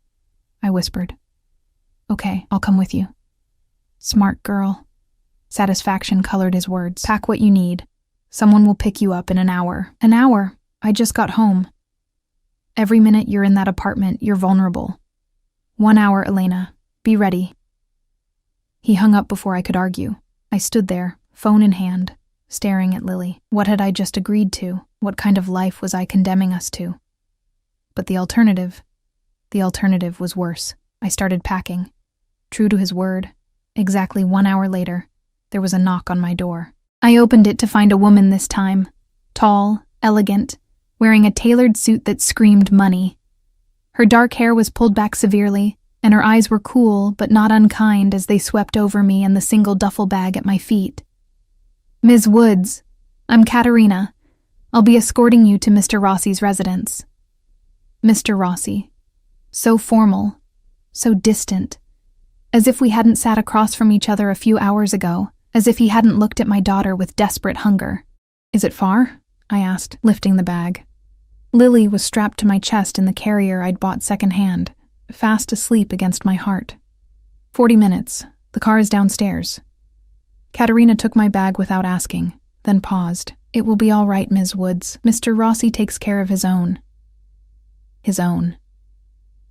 I whispered. Okay, I'll come with you. Smart girl. Satisfaction colored his words. Pack what you need. Someone will pick you up in an hour. An hour? I just got home. Every minute you're in that apartment, you're vulnerable. 1 hour, Elena. Be ready. He hung up before I could argue. I stood there, phone in hand, staring at Lily. What had I just agreed to? What kind of life was I condemning us to? But the alternative was worse. I started packing. True to his word, exactly 1 hour later, there was a knock on my door. I opened it to find a woman this time, tall, elegant, wearing a tailored suit that screamed money. Her dark hair was pulled back severely, and her eyes were cool but not unkind as they swept over me and the single duffel bag at my feet. Ms. Woods, I'm Katerina. I'll be escorting you to Mr. Rossi's residence. Mr. Rossi. So formal, so distant, as if we hadn't sat across from each other a few hours ago, as if he hadn't looked at my daughter with desperate hunger. Is it far? I asked, lifting the bag. Lily was strapped to my chest in the carrier I'd bought secondhand, fast asleep against my heart. 40 minutes. The car is downstairs. Katerina took my bag without asking, then paused. It will be all right, Ms. Woods. Mr. Rossi takes care of his own. His own.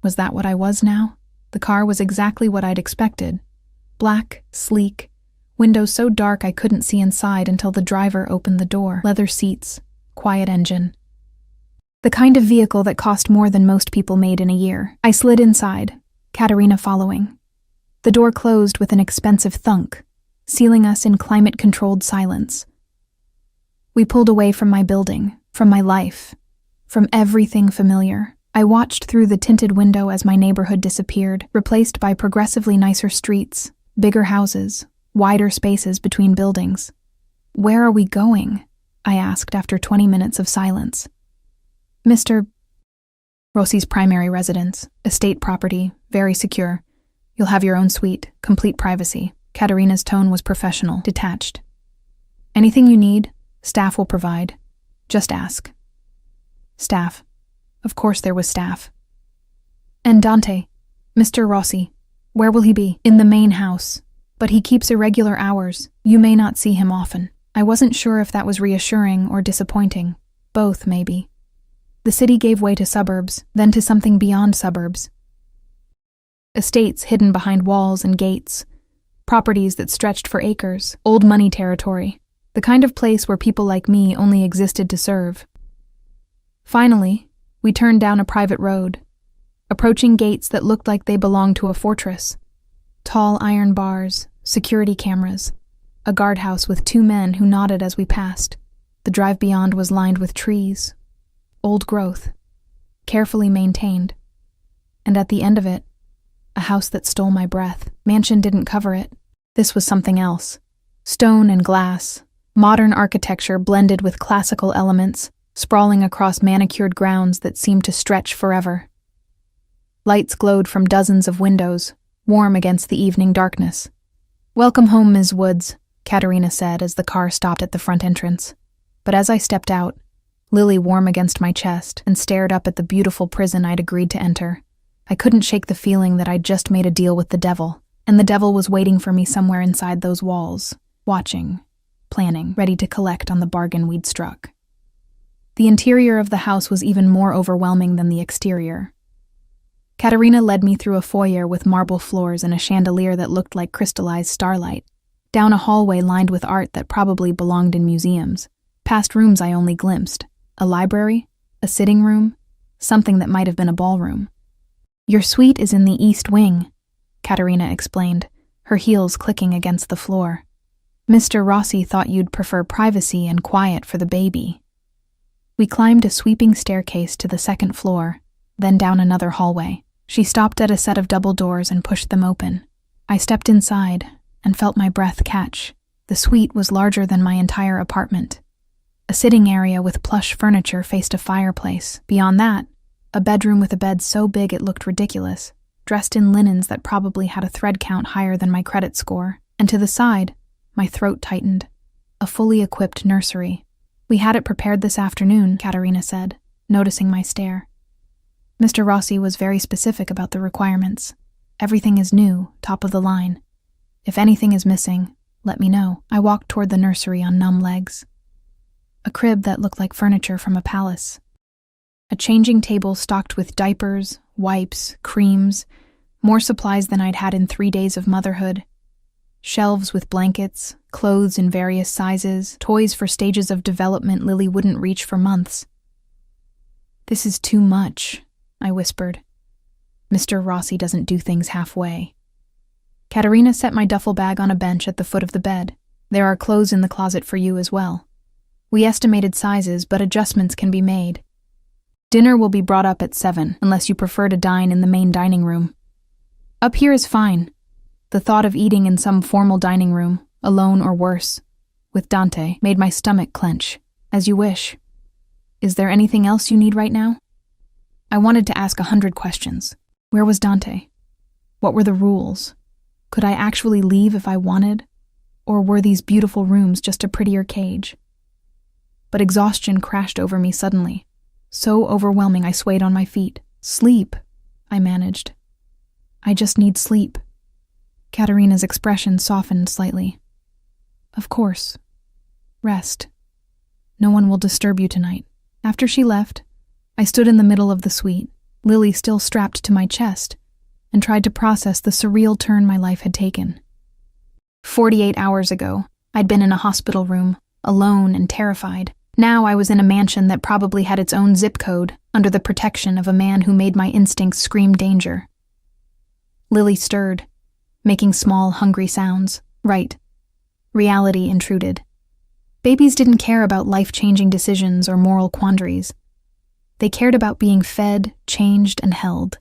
Was that what I was now? The car was exactly what I'd expected. Black, sleek, windows so dark I couldn't see inside until the driver opened the door. Leather seats, quiet engine. The kind of vehicle that cost more than most people made in a year. I slid inside, Katerina following. The door closed with an expensive thunk, sealing us in climate-controlled silence. We pulled away from my building, from my life, from everything familiar. I watched through the tinted window as my neighborhood disappeared, replaced by progressively nicer streets, bigger houses, wider spaces between buildings. Where are we going? I asked after 20 minutes of silence. Mr. Rossi's primary residence, estate property, very secure. You'll have your own suite, complete privacy. Katerina's tone was professional, detached. Anything you need, staff will provide. Just ask. Staff. Of course there was staff. And Dante, Mr. Rossi, where will he be? In the main house. But he keeps irregular hours. You may not see him often. I wasn't sure if that was reassuring or disappointing. Both, maybe. The city gave way to suburbs, then to something beyond suburbs. Estates hidden behind walls and gates. Properties that stretched for acres. Old money territory. The kind of place where people like me only existed to serve. Finally, we turned down a private road, approaching gates that looked like they belonged to a fortress. Tall iron bars, security cameras, a guardhouse with 2 men who nodded as we passed. The drive beyond was lined with trees, old growth, carefully maintained. And at the end of it, a house that stole my breath. Mansion didn't cover it. This was something else. Stone and glass, modern architecture blended with classical elements, sprawling across manicured grounds that seemed to stretch forever. Lights glowed from dozens of windows, warm against the evening darkness. Welcome home, Ms. Woods, Katerina said as the car stopped at the front entrance. But as I stepped out, Lily warm against my chest and stared up at the beautiful prison I'd agreed to enter. I couldn't shake the feeling that I'd just made a deal with the devil, and the devil was waiting for me somewhere inside those walls, watching, planning, ready to collect on the bargain we'd struck. The interior of the house was even more overwhelming than the exterior. Katerina led me through a foyer with marble floors and a chandelier that looked like crystallized starlight, down a hallway lined with art that probably belonged in museums, past rooms I only glimpsed, a library, a sitting room, something that might have been a ballroom. Your suite is in the east wing, Katerina explained, her heels clicking against the floor. Mr. Rossi thought you'd prefer privacy and quiet for the baby. We climbed a sweeping staircase to the second floor, then down another hallway. She stopped at a set of double doors and pushed them open. I stepped inside and felt my breath catch. The suite was larger than my entire apartment. A sitting area with plush furniture faced a fireplace. Beyond that, a bedroom with a bed so big it looked ridiculous, dressed in linens that probably had a thread count higher than my credit score. And to the side, my throat tightened. A fully equipped nursery. "We had it prepared this afternoon," Katerina said, noticing my stare. Mr. Rossi was very specific about the requirements. "Everything is new, top of the line. If anything is missing, let me know." I walked toward the nursery on numb legs. A crib that looked like furniture from a palace. A changing table stocked with diapers, wipes, creams, more supplies than I'd had in 3 days of motherhood. Shelves with blankets, clothes in various sizes, toys for stages of development Lily wouldn't reach for months. "This is too much," I whispered. "Mr. Rossi doesn't do things halfway." Katerina set my duffel bag on a bench at the foot of the bed. "There are clothes in the closet for you as well. We estimated sizes, but adjustments can be made. Dinner will be brought up at 7, unless you prefer to dine in the main dining room. Up here is fine." The thought of eating in some formal dining room, alone or worse, with Dante, made my stomach clench. "As you wish. Is there anything else you need right now?" I wanted to ask 100 questions. Where was Dante? What were the rules? Could I actually leave if I wanted? Or were these beautiful rooms just a prettier cage? But exhaustion crashed over me suddenly. So overwhelming I swayed on my feet. "Sleep," I managed. "I just need sleep." Katerina's expression softened slightly. "Of course. Rest. No one will disturb you tonight." After she left, I stood in the middle of the suite, Lily still strapped to my chest, and tried to process the surreal turn my life had taken. 48 hours ago, I'd been in a hospital room, alone and terrified. Now I was in a mansion that probably had its own zip code, under the protection of a man who made my instincts scream danger. Lily stirred, making small, hungry sounds. Right. Reality intruded. Babies didn't care about life-changing decisions or moral quandaries. They cared about being fed, changed, and held.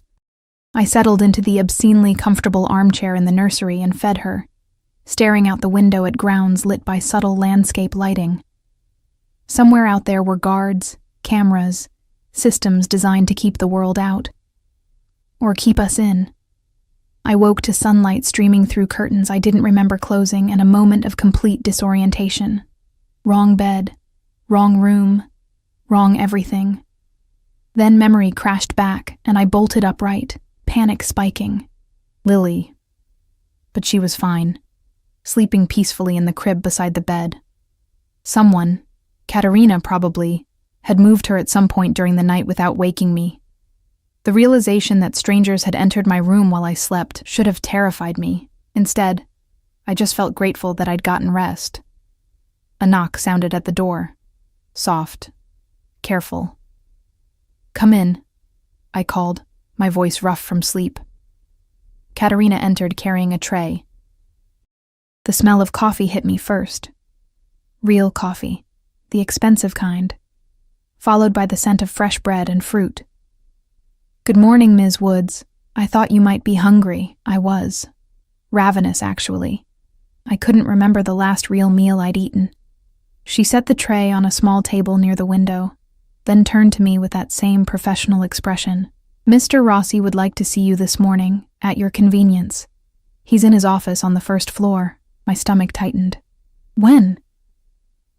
I settled into the obscenely comfortable armchair in the nursery and fed her, staring out the window at grounds lit by subtle landscape lighting. Somewhere out there were guards, cameras, systems designed to keep the world out. Or keep us in. I woke to sunlight streaming through curtains I didn't remember closing and a moment of complete disorientation. Wrong bed, wrong room, wrong everything. Then memory crashed back and I bolted upright, panic spiking. Lily. But she was fine, sleeping peacefully in the crib beside the bed. Someone, Katerina probably, had moved her at some point during the night without waking me. The realization that strangers had entered my room while I slept should have terrified me. Instead, I just felt grateful that I'd gotten rest. A knock sounded at the door. Soft. Careful. "Come in," I called, my voice rough from sleep. Katerina entered carrying a tray. The smell of coffee hit me first. Real coffee, the expensive kind, followed by the scent of fresh bread and fruit. "Good morning, Ms. Woods. I thought you might be hungry." I was. Ravenous, actually. I couldn't remember the last real meal I'd eaten. She set the tray on a small table near the window, then turned to me with that same professional expression. "Mr. Rossi would like to see you this morning, at your convenience. He's in his office on the first floor." My stomach tightened. "When?"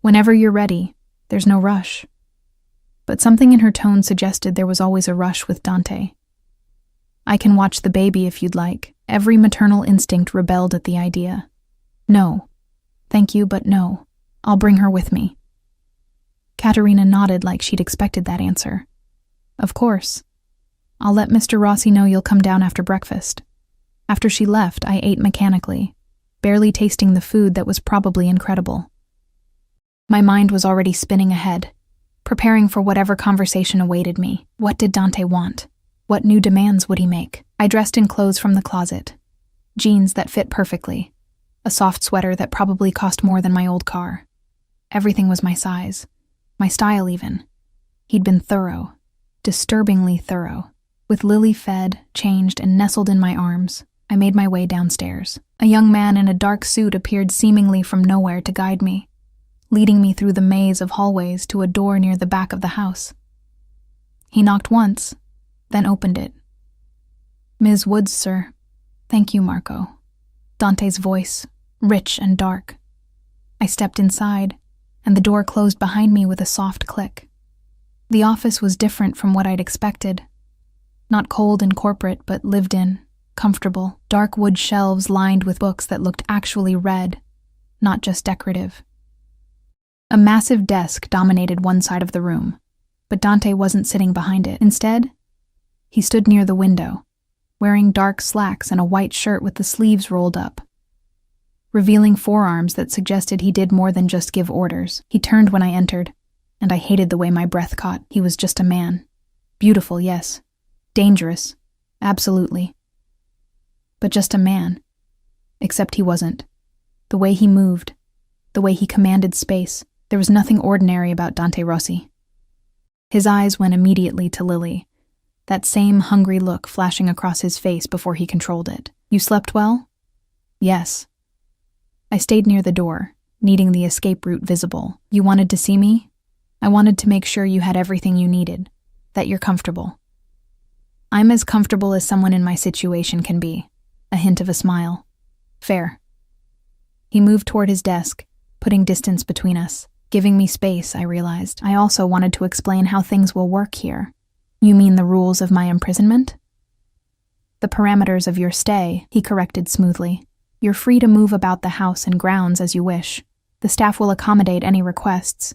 "Whenever you're ready. There's no rush." But something in her tone suggested there was always a rush with Dante. "I can watch the baby if you'd like." Every maternal instinct rebelled at the idea. "No. Thank you, but no. I'll bring her with me." Katerina nodded like she'd expected that answer. "Of course. I'll let Mr. Rossi know you'll come down after breakfast." After she left, I ate mechanically, barely tasting the food that was probably incredible. My mind was already spinning ahead, preparing for whatever conversation awaited me. What did Dante want? What new demands would he make? I dressed in clothes from the closet. Jeans that fit perfectly. A soft sweater that probably cost more than my old car. Everything was my size. My style even. He'd been thorough. Disturbingly thorough. With Lily fed, changed, and nestled in my arms, I made my way downstairs. A young man in a dark suit appeared seemingly from nowhere to guide me, leading me through the maze of hallways to a door near the back of the house. He knocked once, then opened it. "Ms. Woods, sir." "Thank you, Marco." Dante's voice, rich and dark. I stepped inside, and the door closed behind me with a soft click. The office was different from what I'd expected. Not cold and corporate, but lived in, comfortable, dark wood shelves lined with books that looked actually read, not just decorative. A massive desk dominated one side of the room, but Dante wasn't sitting behind it. Instead, he stood near the window, wearing dark slacks and a white shirt with the sleeves rolled up, revealing forearms that suggested he did more than just give orders. He turned when I entered, and I hated the way my breath caught. He was just a man. Beautiful, yes. Dangerous, absolutely. But just a man. Except he wasn't. The way he moved, the way he commanded space, there was nothing ordinary about Dante Rossi. His eyes went immediately to Lily, that same hungry look flashing across his face before he controlled it. "You slept well?" "Yes." I stayed near the door, needing the escape route visible. "You wanted to see me?" "I wanted to make sure you had everything you needed, that you're comfortable." "I'm as comfortable as someone in my situation can be." A hint of a smile. "Fair." He moved toward his desk, putting distance between us. Giving me space, I realized. I also wanted to explain how things will work here. "You mean the rules of my imprisonment?" "The parameters of your stay," he corrected smoothly. "You're free to move about the house and grounds as you wish. The staff will accommodate any requests.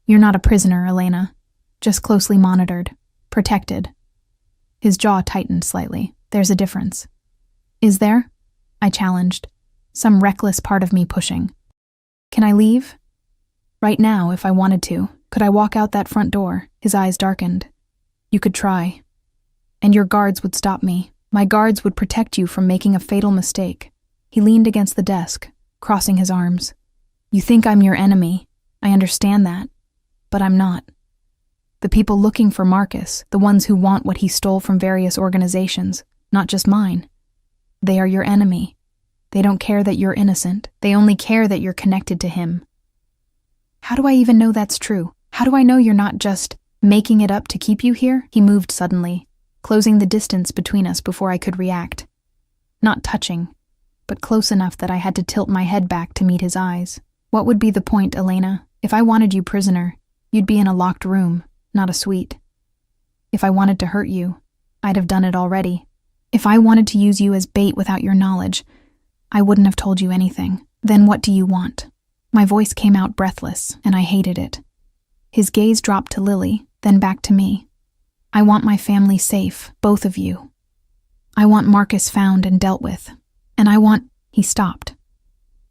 You're not a prisoner, Elena. Just closely monitored. Protected." His jaw tightened slightly. "There's a difference." "Is there?" I challenged, some reckless part of me pushing. "Can I leave?" "Right now, if I wanted to. Could I walk out that front door?" His eyes darkened. "You could try. And your guards would stop me. My guards would protect you from making a fatal mistake." He leaned against the desk, crossing his arms. "You think I'm your enemy. I understand that. But I'm not. The people looking for Marcus, the ones who want what he stole from various organizations, not just mine. They are your enemy. They don't care that you're innocent. They only care that you're connected to him." "How do I even know that's true? How do I know you're not just making it up to keep you here?" He moved suddenly, closing the distance between us before I could react. Not touching, but close enough that I had to tilt my head back to meet his eyes. "What would be the point, Elena? If I wanted you prisoner, you'd be in a locked room, not a suite. If I wanted to hurt you, I'd have done it already. If I wanted to use you as bait without your knowledge, I wouldn't have told you anything. Then what do you want?" My voice came out breathless, and I hated it. His gaze dropped to Lily, then back to me. "I want my family safe, both of you. I want Marcus found and dealt with. And I want—" He stopped,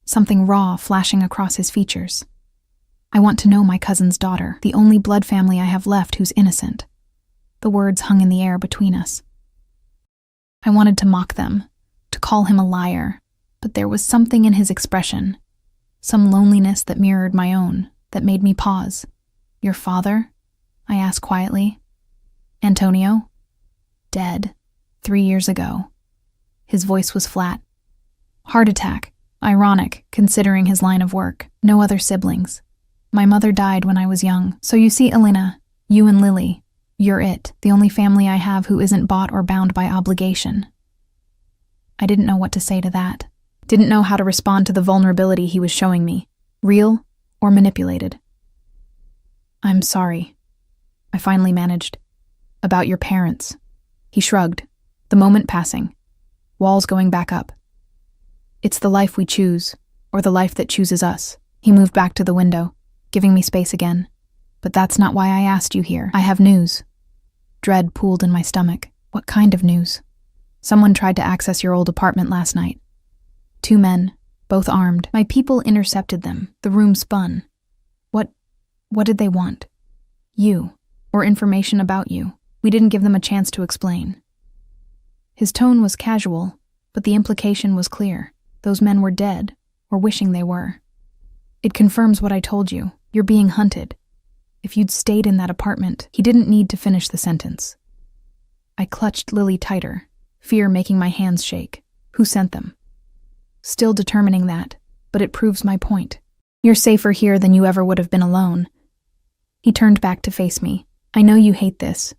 something raw flashing across his features. "I want to know my cousin's daughter, the only blood family I have left who's innocent." The words hung in the air between us. I wanted to mock them, to call him a liar, but there was something in his expression, some loneliness that mirrored my own, that made me pause. "Your father?" I asked quietly. "Antonio?" "Dead. 3 years ago." His voice was flat. "Heart attack. Ironic, considering his line of work. No other siblings. My mother died when I was young. So you see, Elena, you and Lily, you're it, the only family I have who isn't bought or bound by obligation." I didn't know what to say to that. Didn't know how to respond to the vulnerability he was showing me, real or manipulated. "I'm sorry," I finally managed. "About your parents." He shrugged, the moment passing, walls going back up. "It's the life we choose, or the life that chooses us." He moved back to the window, giving me space again. "But that's not why I asked you here. I have news." Dread pooled in my stomach. "What kind of news?" "Someone tried to access your old apartment last night. 2 men, both armed. My people intercepted them. The room spun. What did they want? You, or information about you. We didn't give them a chance to explain." His tone was casual, but the implication was clear. Those men were dead, or wishing they were. "It confirms what I told you. You're being hunted. If you'd stayed in that apartment." He didn't need to finish the sentence. I clutched Lily tighter, fear making my hands shake. Who sent them? Still determining that, but it proves my point. You're safer here than you ever would have been alone. He turned back to face me. I know you hate this.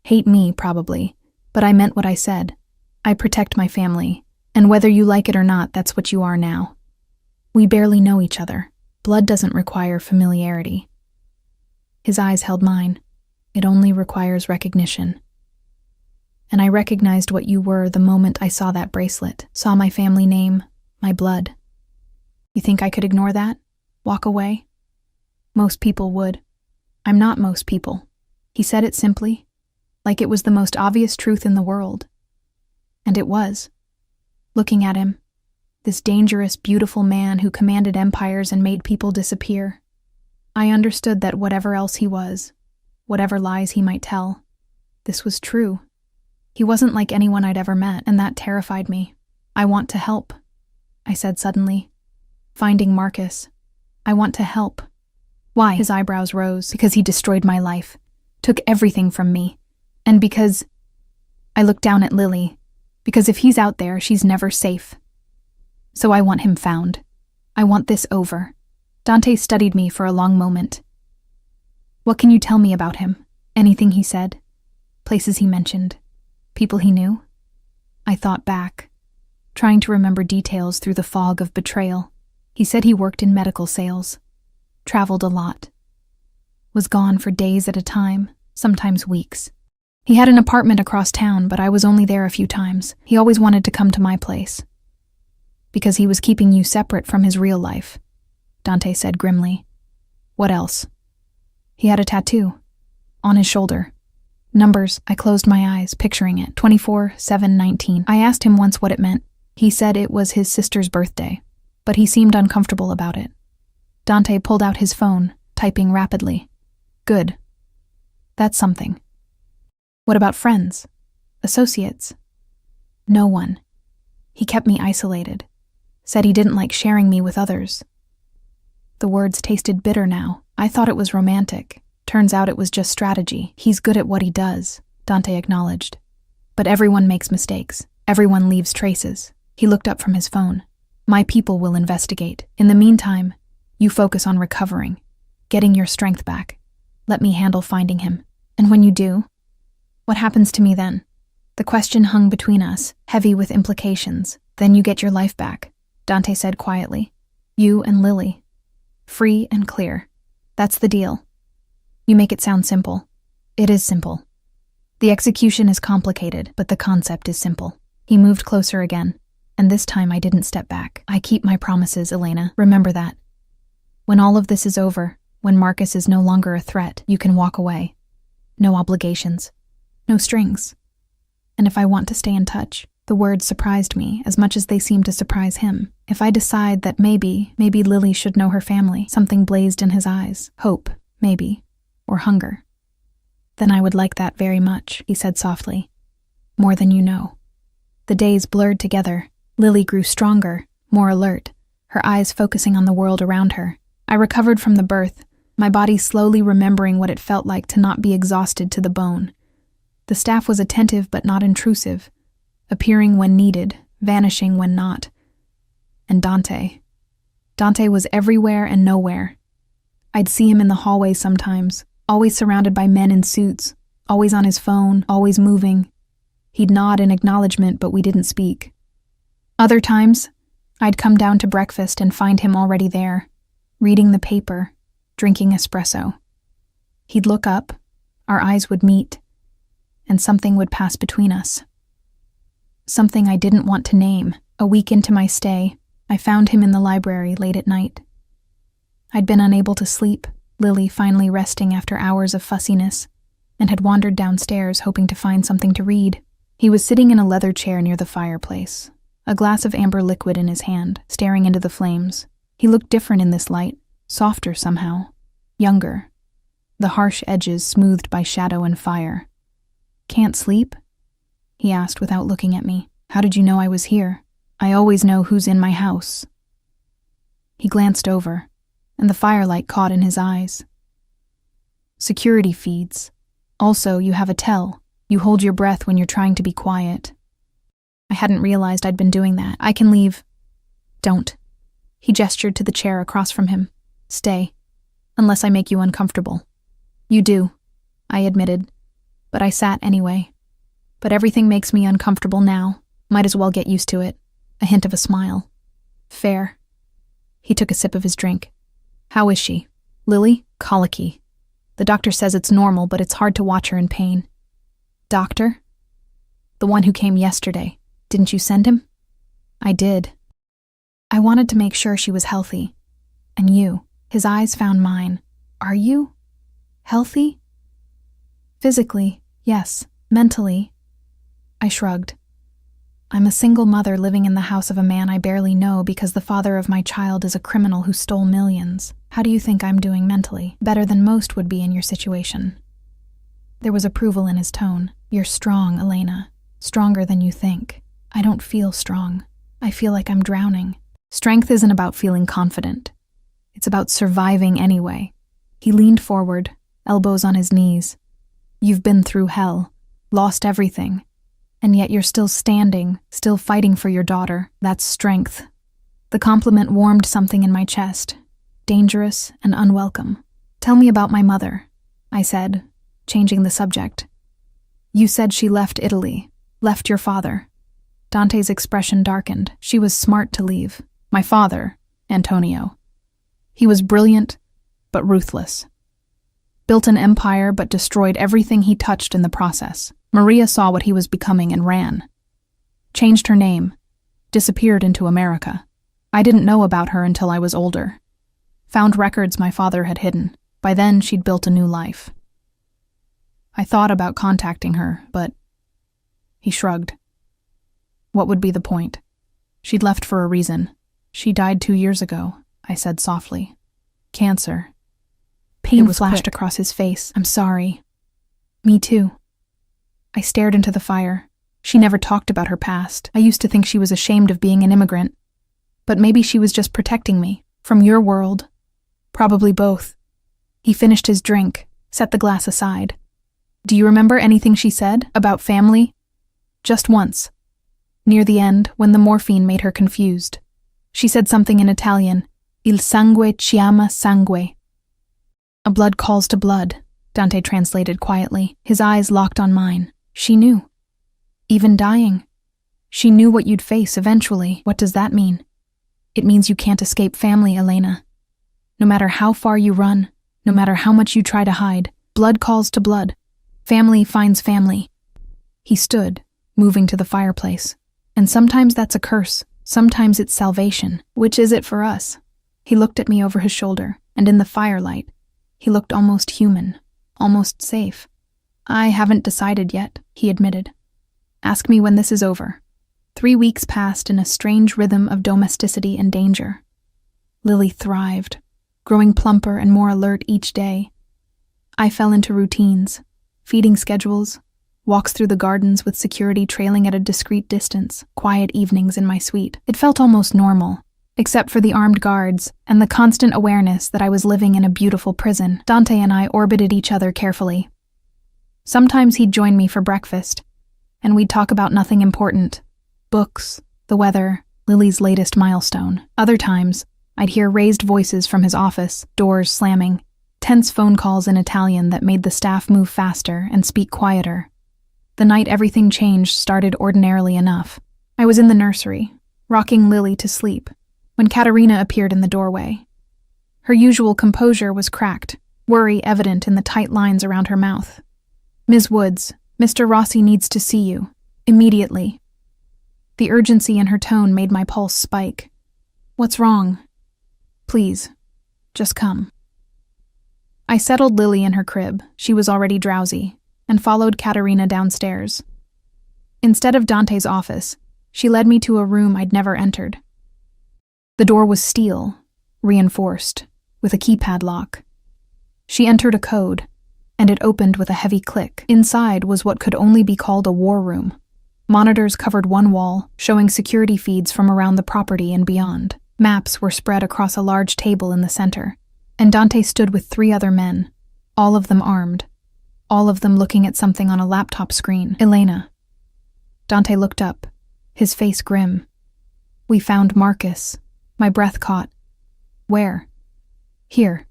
Hate me, probably. But I meant what I said. I protect my family. And whether you like it or not, that's what you are now. We barely know each other. Blood doesn't require familiarity. His eyes held mine. It only requires recognition. And I recognized what you were the moment I saw that bracelet, saw my family name, my blood. You think I could ignore that? Walk away? Most people would. I'm not most people. He said it simply, like it was the most obvious truth in the world. And it was. Looking at him, this dangerous, beautiful man who commanded empires and made people disappear, I understood that whatever else he was, whatever lies he might tell, this was true. He wasn't like anyone I'd ever met, and that terrified me. I want to help, I said suddenly. Finding Marcus. I want to help. Why? His eyebrows rose. Because he destroyed my life, took everything from me, and because... I looked down at Lily. Because if he's out there, she's never safe. So I want him found. I want this over. Dante studied me for a long moment. What can you tell me about him? Anything he said? Places he mentioned? People he knew? I thought back, trying to remember details through the fog of betrayal. He said he worked in medical sales, traveled a lot, was gone for days at a time, sometimes weeks. He had an apartment across town, but I was only there a few times. He always wanted to come to my place. Because he was keeping you separate from his real life, Dante said grimly. What else? He had a tattoo. On his shoulder. Numbers. I closed my eyes, picturing it. 24/7/19. I asked him once what it meant. He said it was his sister's birthday, but he seemed uncomfortable about it. Dante pulled out his phone, typing rapidly. Good. That's something. What about friends? Associates? No one. He kept me isolated. Said he didn't like sharing me with others. The words tasted bitter now. I thought it was romantic. Turns out it was just strategy. He's good at what he does, Dante acknowledged. But everyone makes mistakes. Everyone leaves traces. He looked up from his phone. My people will investigate. In the meantime, you focus on recovering, getting your strength back. Let me handle finding him. And when you do, what happens to me then? The question hung between us, heavy with implications. Then you get your life back, Dante said quietly. You and Lily. Free and clear. That's the deal. You make it sound simple. It is simple. The execution is complicated, but the concept is simple. He moved closer again, and this time I didn't step back. I keep my promises, Elena. Remember that. When all of this is over, when Marcus is no longer a threat, you can walk away. No obligations. No strings. And if I want to stay in touch, the words surprised me as much as they seemed to surprise him. If I decide that maybe Lily should know her family, something blazed in his eyes. Hope, maybe. Or hunger. Then I would like that very much, he said softly. More than you know. The days blurred together. Lily grew stronger, more alert, her eyes focusing on the world around her. I recovered from the birth, my body slowly remembering what it felt like to not be exhausted to the bone. The staff was attentive but not intrusive, appearing when needed, vanishing when not. And Dante. Dante was everywhere and nowhere. I'd see him in the hallway sometimes, always surrounded by men in suits, always on his phone, always moving. He'd nod in acknowledgement, but we didn't speak. Other times, I'd come down to breakfast and find him already there, reading the paper, drinking espresso. He'd look up, our eyes would meet, and something would pass between us. Something I didn't want to name. A week into my stay, I found him in the library late at night. I'd been unable to sleep, Lily finally resting after hours of fussiness, and had wandered downstairs hoping to find something to read. He was sitting in a leather chair near the fireplace, a glass of amber liquid in his hand, staring into the flames. He looked different in this light, softer somehow, younger, the harsh edges smoothed by shadow and fire. Can't sleep? He asked without looking at me. How did you know I was here? I always know who's in my house. He glanced over, and the firelight caught in his eyes. Security feeds. Also, you have a tell. You hold your breath when you're trying to be quiet. I hadn't realized I'd been doing that. I can leave. Don't. He gestured to the chair across from him. Stay. Unless I make you uncomfortable. You do, I admitted. But I sat anyway. But everything makes me uncomfortable now. Might as well get used to it. A hint of a smile. Fair. He took a sip of his drink. How is she? Lily? Colicky. The doctor says it's normal, but it's hard to watch her in pain. Doctor? The one who came yesterday. Didn't you send him? I did. I wanted to make sure she was healthy. And you, his eyes found mine. Are you? Healthy? Physically, yes. Mentally. I shrugged. I'm a single mother living in the house of a man I barely know because the father of my child is a criminal who stole millions. How do you think I'm doing mentally? Better than most would be in your situation. There was approval in his tone. You're strong, Elena. Stronger than you think. I don't feel strong. I feel like I'm drowning. Strength isn't about feeling confident. It's about surviving anyway. He leaned forward, elbows on his knees. You've been through hell, lost everything. And yet you're still standing, still fighting for your daughter. That's strength. The compliment warmed something in my chest, dangerous and unwelcome. Tell me about my mother, I said, changing the subject. You said she left Italy, left your father. Dante's expression darkened. She was smart to leave. My father, Antonio. He was brilliant, but ruthless. Built an empire, but destroyed everything he touched in the process. Maria saw what he was becoming and ran. Changed her name. Disappeared into America. I didn't know about her until I was older. Found records my father had hidden. By then, she'd built a new life. I thought about contacting her, but... He shrugged. What would be the point? She'd left for a reason. She died 2 years ago, I said softly. Cancer. Pain flashed across his face. I'm sorry. Me too. I stared into the fire. She never talked about her past. I used to think she was ashamed of being an immigrant. But maybe she was just protecting me. From your world. Probably both. He finished his drink, set the glass aside. Do you remember anything she said about family? Just once. Near the end, when the morphine made her confused. She said something in Italian. Il sangue chiama sangue. A blood calls to blood, Dante translated quietly. His eyes locked on mine. She knew. Even dying. She knew what you'd face eventually. What does that mean? It means you can't escape family, Elena. No matter how far you run, no matter how much you try to hide, blood calls to blood. Family finds family. He stood, moving to the fireplace. And sometimes that's a curse. Sometimes it's salvation. Which is it for us? He looked at me over his shoulder, and in the firelight, he looked almost human, almost safe. I haven't decided yet, he admitted. Ask me when this is over. 3 weeks passed in a strange rhythm of domesticity and danger. Lily thrived, growing plumper and more alert each day. I fell into routines, feeding schedules, walks through the gardens with security trailing at a discreet distance, quiet evenings in my suite. It felt almost normal, except for the armed guards and the constant awareness that I was living in a beautiful prison. Dante and I orbited each other carefully. Sometimes he'd join me for breakfast, and we'd talk about nothing important. Books, the weather, Lily's latest milestone. Other times, I'd hear raised voices from his office, doors slamming, tense phone calls in Italian that made the staff move faster and speak quieter. The night everything changed started ordinarily enough. I was in the nursery, rocking Lily to sleep, when Katerina appeared in the doorway. Her usual composure was cracked, worry evident in the tight lines around her mouth. Ms. Woods, Mr. Rossi needs to see you. Immediately. The urgency in her tone made my pulse spike. What's wrong? Please, just come. I settled Lily in her crib, she was already drowsy, and followed Katerina downstairs. Instead of Dante's office, she led me to a room I'd never entered. The door was steel, reinforced, with a keypad lock. She entered a code, and it opened with a heavy click. Inside was what could only be called a war room. Monitors covered one wall, showing security feeds from around the property and beyond. Maps were spread across a large table in the center, and Dante stood with 3 other men, all of them armed, all of them looking at something on a laptop screen. Elena. Dante looked up, his face grim. "We found Marcus." My breath caught. "Where?" "Here.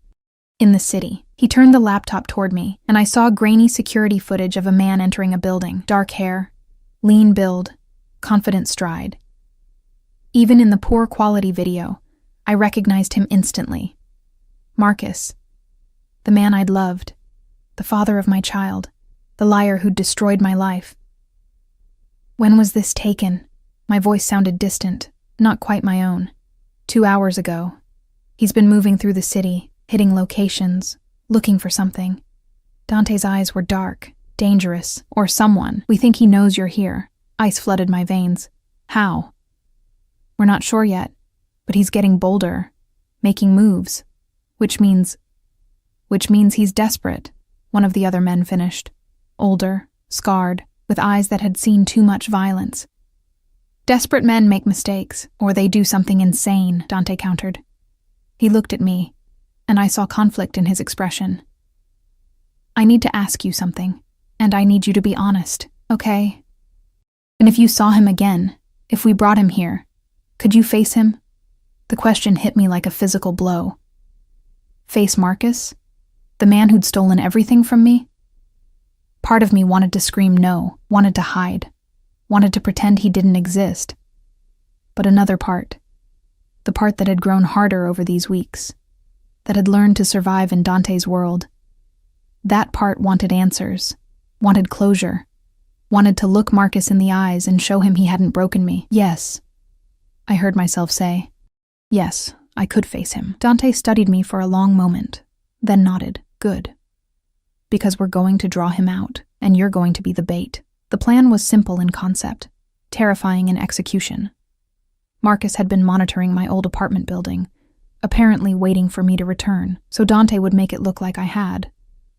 In the city." He turned the laptop toward me, and I saw grainy security footage of a man entering a building. Dark hair, lean build, confident stride. Even in the poor quality video, I recognized him instantly. Marcus. The man I'd loved. The father of my child. The liar who'd destroyed my life. "When was this taken?" My voice sounded distant, not quite my own. 2 hours ago. He's been moving through the city, hitting locations, looking for something. Dante's eyes were dark, dangerous, or someone. "We think he knows you're here." Ice flooded my veins. "How?" "We're not sure yet, but he's getting bolder, making moves, which means he's desperate," one of the other men finished. Older, scarred, with eyes that had seen too much violence. "Desperate men make mistakes, or they do something insane," Dante countered. He looked at me, and I saw conflict in his expression. "I need to ask you something, and I need you to be honest, okay? And if you saw him again, if we brought him here, could you face him?" The question hit me like a physical blow. Face Marcus? The man who'd stolen everything from me? Part of me wanted to scream no, wanted to hide, wanted to pretend he didn't exist. But another part, the part that had grown harder over these weeks, that had learned to survive in Dante's world, that part wanted answers, wanted closure, wanted to look Marcus in the eyes and show him he hadn't broken me. "Yes," I heard myself say. Yes, I could face him. Dante studied me for a long moment, then nodded. "Good. Because we're going to draw him out, and you're going to be the bait." The plan was simple in concept, terrifying in execution. Marcus had been monitoring my old apartment building, apparently waiting for me to return, so Dante would make it look like I had.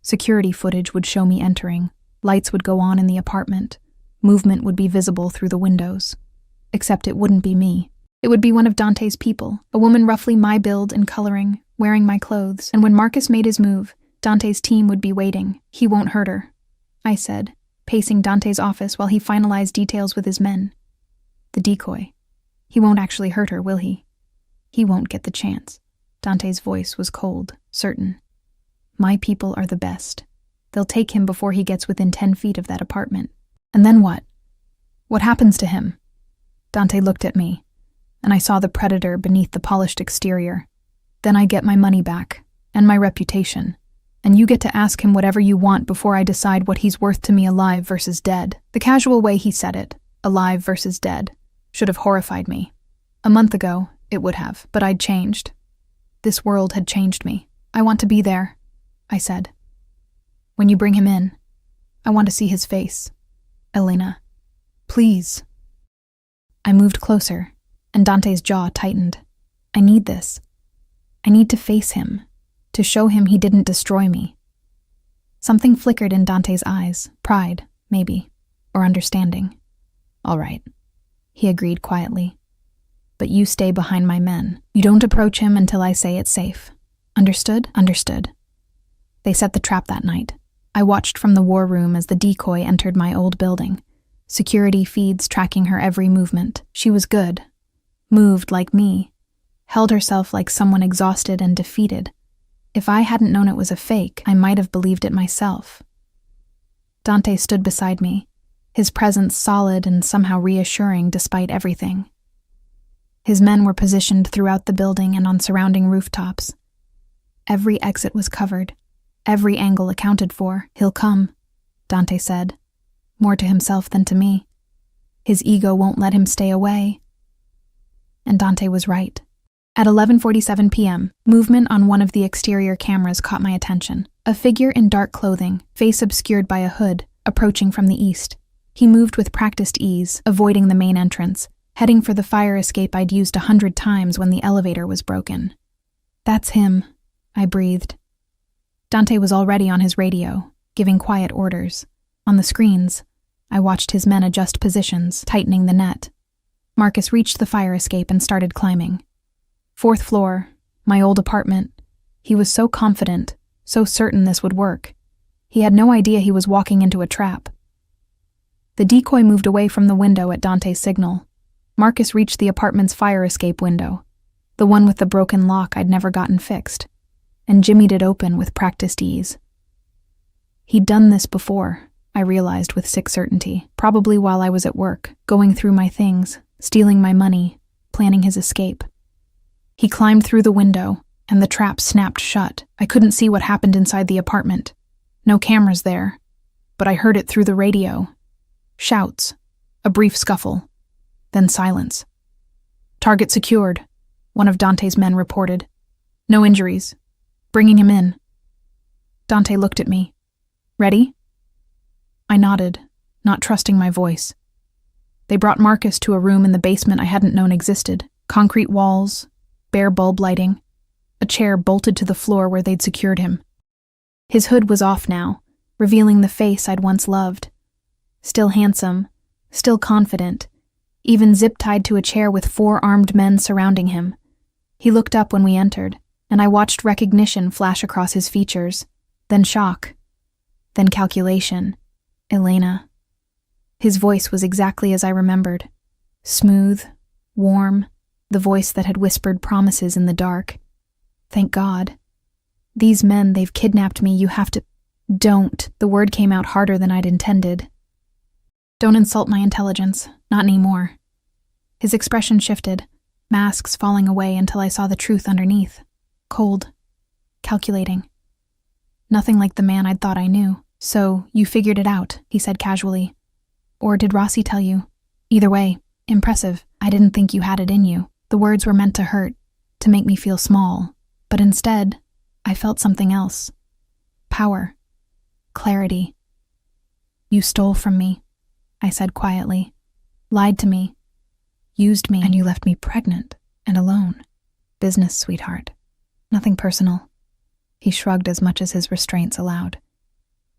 Security footage would show me entering, lights would go on in the apartment, movement would be visible through the windows. Except it wouldn't be me. It would be one of Dante's people, a woman roughly my build and coloring, wearing my clothes, and when Marcus made his move, Dante's team would be waiting. "He won't hurt her," I said, pacing Dante's office while he finalized details with his men. "The decoy. He won't actually hurt her, will he? He won't get the chance." Dante's voice was cold, certain. "My people are the best. They'll take him before he gets within 10 feet of that apartment. And then what? What happens to him?" Dante looked at me, and I saw the predator beneath the polished exterior. "Then I get my money back, and my reputation. And you get to ask him whatever you want before I decide what he's worth to me alive versus dead." The casual way he said it, alive versus dead, should have horrified me. A month ago, it would have, but I'd changed. This world had changed me. "I want to be there," I said. "When you bring him in, I want to see his face. Elena, please." I moved closer, and Dante's jaw tightened. "I need this. I need to face him, to show him he didn't destroy me." Something flickered in Dante's eyes, pride, maybe, or understanding. "All right," he agreed quietly. "But you stay behind my men. You don't approach him until I say it's safe. Understood?" "Understood." They set the trap that night. I watched from the war room as the decoy entered my old building. Security feeds tracking her every movement. She was good. Moved like me. Held herself like someone exhausted and defeated. If I hadn't known it was a fake, I might have believed it myself. Dante stood beside me, his presence solid and somehow reassuring despite everything. His men were positioned throughout the building and on surrounding rooftops. Every exit was covered, every angle accounted for. "He'll come," Dante said, more to himself than to me. "His ego won't let him stay away." And Dante was right. At 11:47 p.m., movement on one of the exterior cameras caught my attention. A figure in dark clothing, face obscured by a hood, approaching from the east. He moved with practiced ease, avoiding the main entrance, heading for the fire escape I'd used 100 times when the elevator was broken. "That's him," I breathed. Dante was already on his radio, giving quiet orders. On the screens, I watched his men adjust positions, tightening the net. Marcus reached the fire escape and started climbing. 4th floor, my old apartment. He was so confident, so certain this would work. He had no idea he was walking into a trap. The decoy moved away from the window at Dante's signal, Marcus reached the apartment's fire escape window, the one with the broken lock I'd never gotten fixed, and jimmied it open with practiced ease. He'd done this before, I realized with sick certainty, probably while I was at work, going through my things, stealing my money, planning his escape. He climbed through the window, and the trap snapped shut. I couldn't see what happened inside the apartment. No cameras there, but I heard it through the radio. Shouts, a brief scuffle, then silence. "Target secured," one of Dante's men reported. "No injuries. Bringing him in." Dante looked at me. "Ready?" I nodded, not trusting my voice. They brought Marcus to a room in the basement I hadn't known existed. Concrete walls, bare bulb lighting, a chair bolted to the floor where they'd secured him. His hood was off now, revealing the face I'd once loved. Still handsome, still confident, even zip-tied to a chair with 4 armed men surrounding him. He looked up when we entered, and I watched recognition flash across his features, then shock, then calculation. Elena. His voice was exactly as I remembered. Smooth, warm, the voice that had whispered promises in the dark. Thank God. "These men, they've kidnapped me, you have to—" "Don't." The word came out harder than I'd intended. "Don't insult my intelligence. Not anymore." His expression shifted, masks falling away until I saw the truth underneath. Cold. Calculating. Nothing like the man I'd thought I knew. "So, you figured it out," he said casually. "Or did Rossi tell you? Either way, impressive. I didn't think you had it in you." The words were meant to hurt, to make me feel small, but instead, I felt something else. Power. Clarity. "You stole from me," I said quietly. "Lied to me. Used me, and you left me pregnant and alone. Business, sweetheart. Nothing personal." He shrugged as much as his restraints allowed.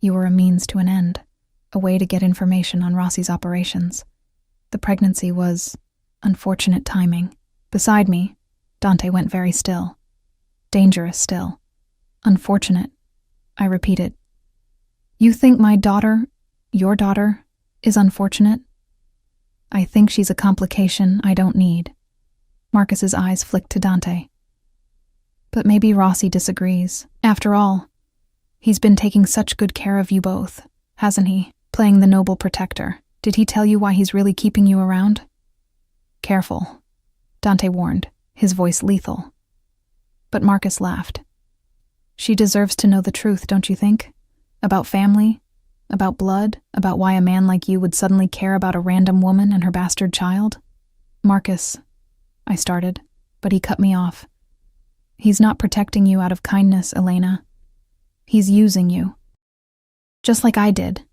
"You were a means to an end, a way to get information on Rossi's operations. The pregnancy was unfortunate timing." Beside me, Dante went very still. Dangerous still. "Unfortunate," I repeated. "You think my daughter, your daughter, is unfortunate?" "I think she's a complication I don't need." Marcus's eyes flicked to Dante. "But maybe Rossi disagrees. After all, he's been taking such good care of you both, hasn't he? Playing the noble protector. Did he tell you why he's really keeping you around?" "Careful," Dante warned, his voice lethal. But Marcus laughed. "She deserves to know the truth, don't you think? About family, about blood, about why a man like you would suddenly care about a random woman and her bastard child." "Marcus," I started, but he cut me off. "He's not protecting you out of kindness, Elena. He's using you. Just like I did.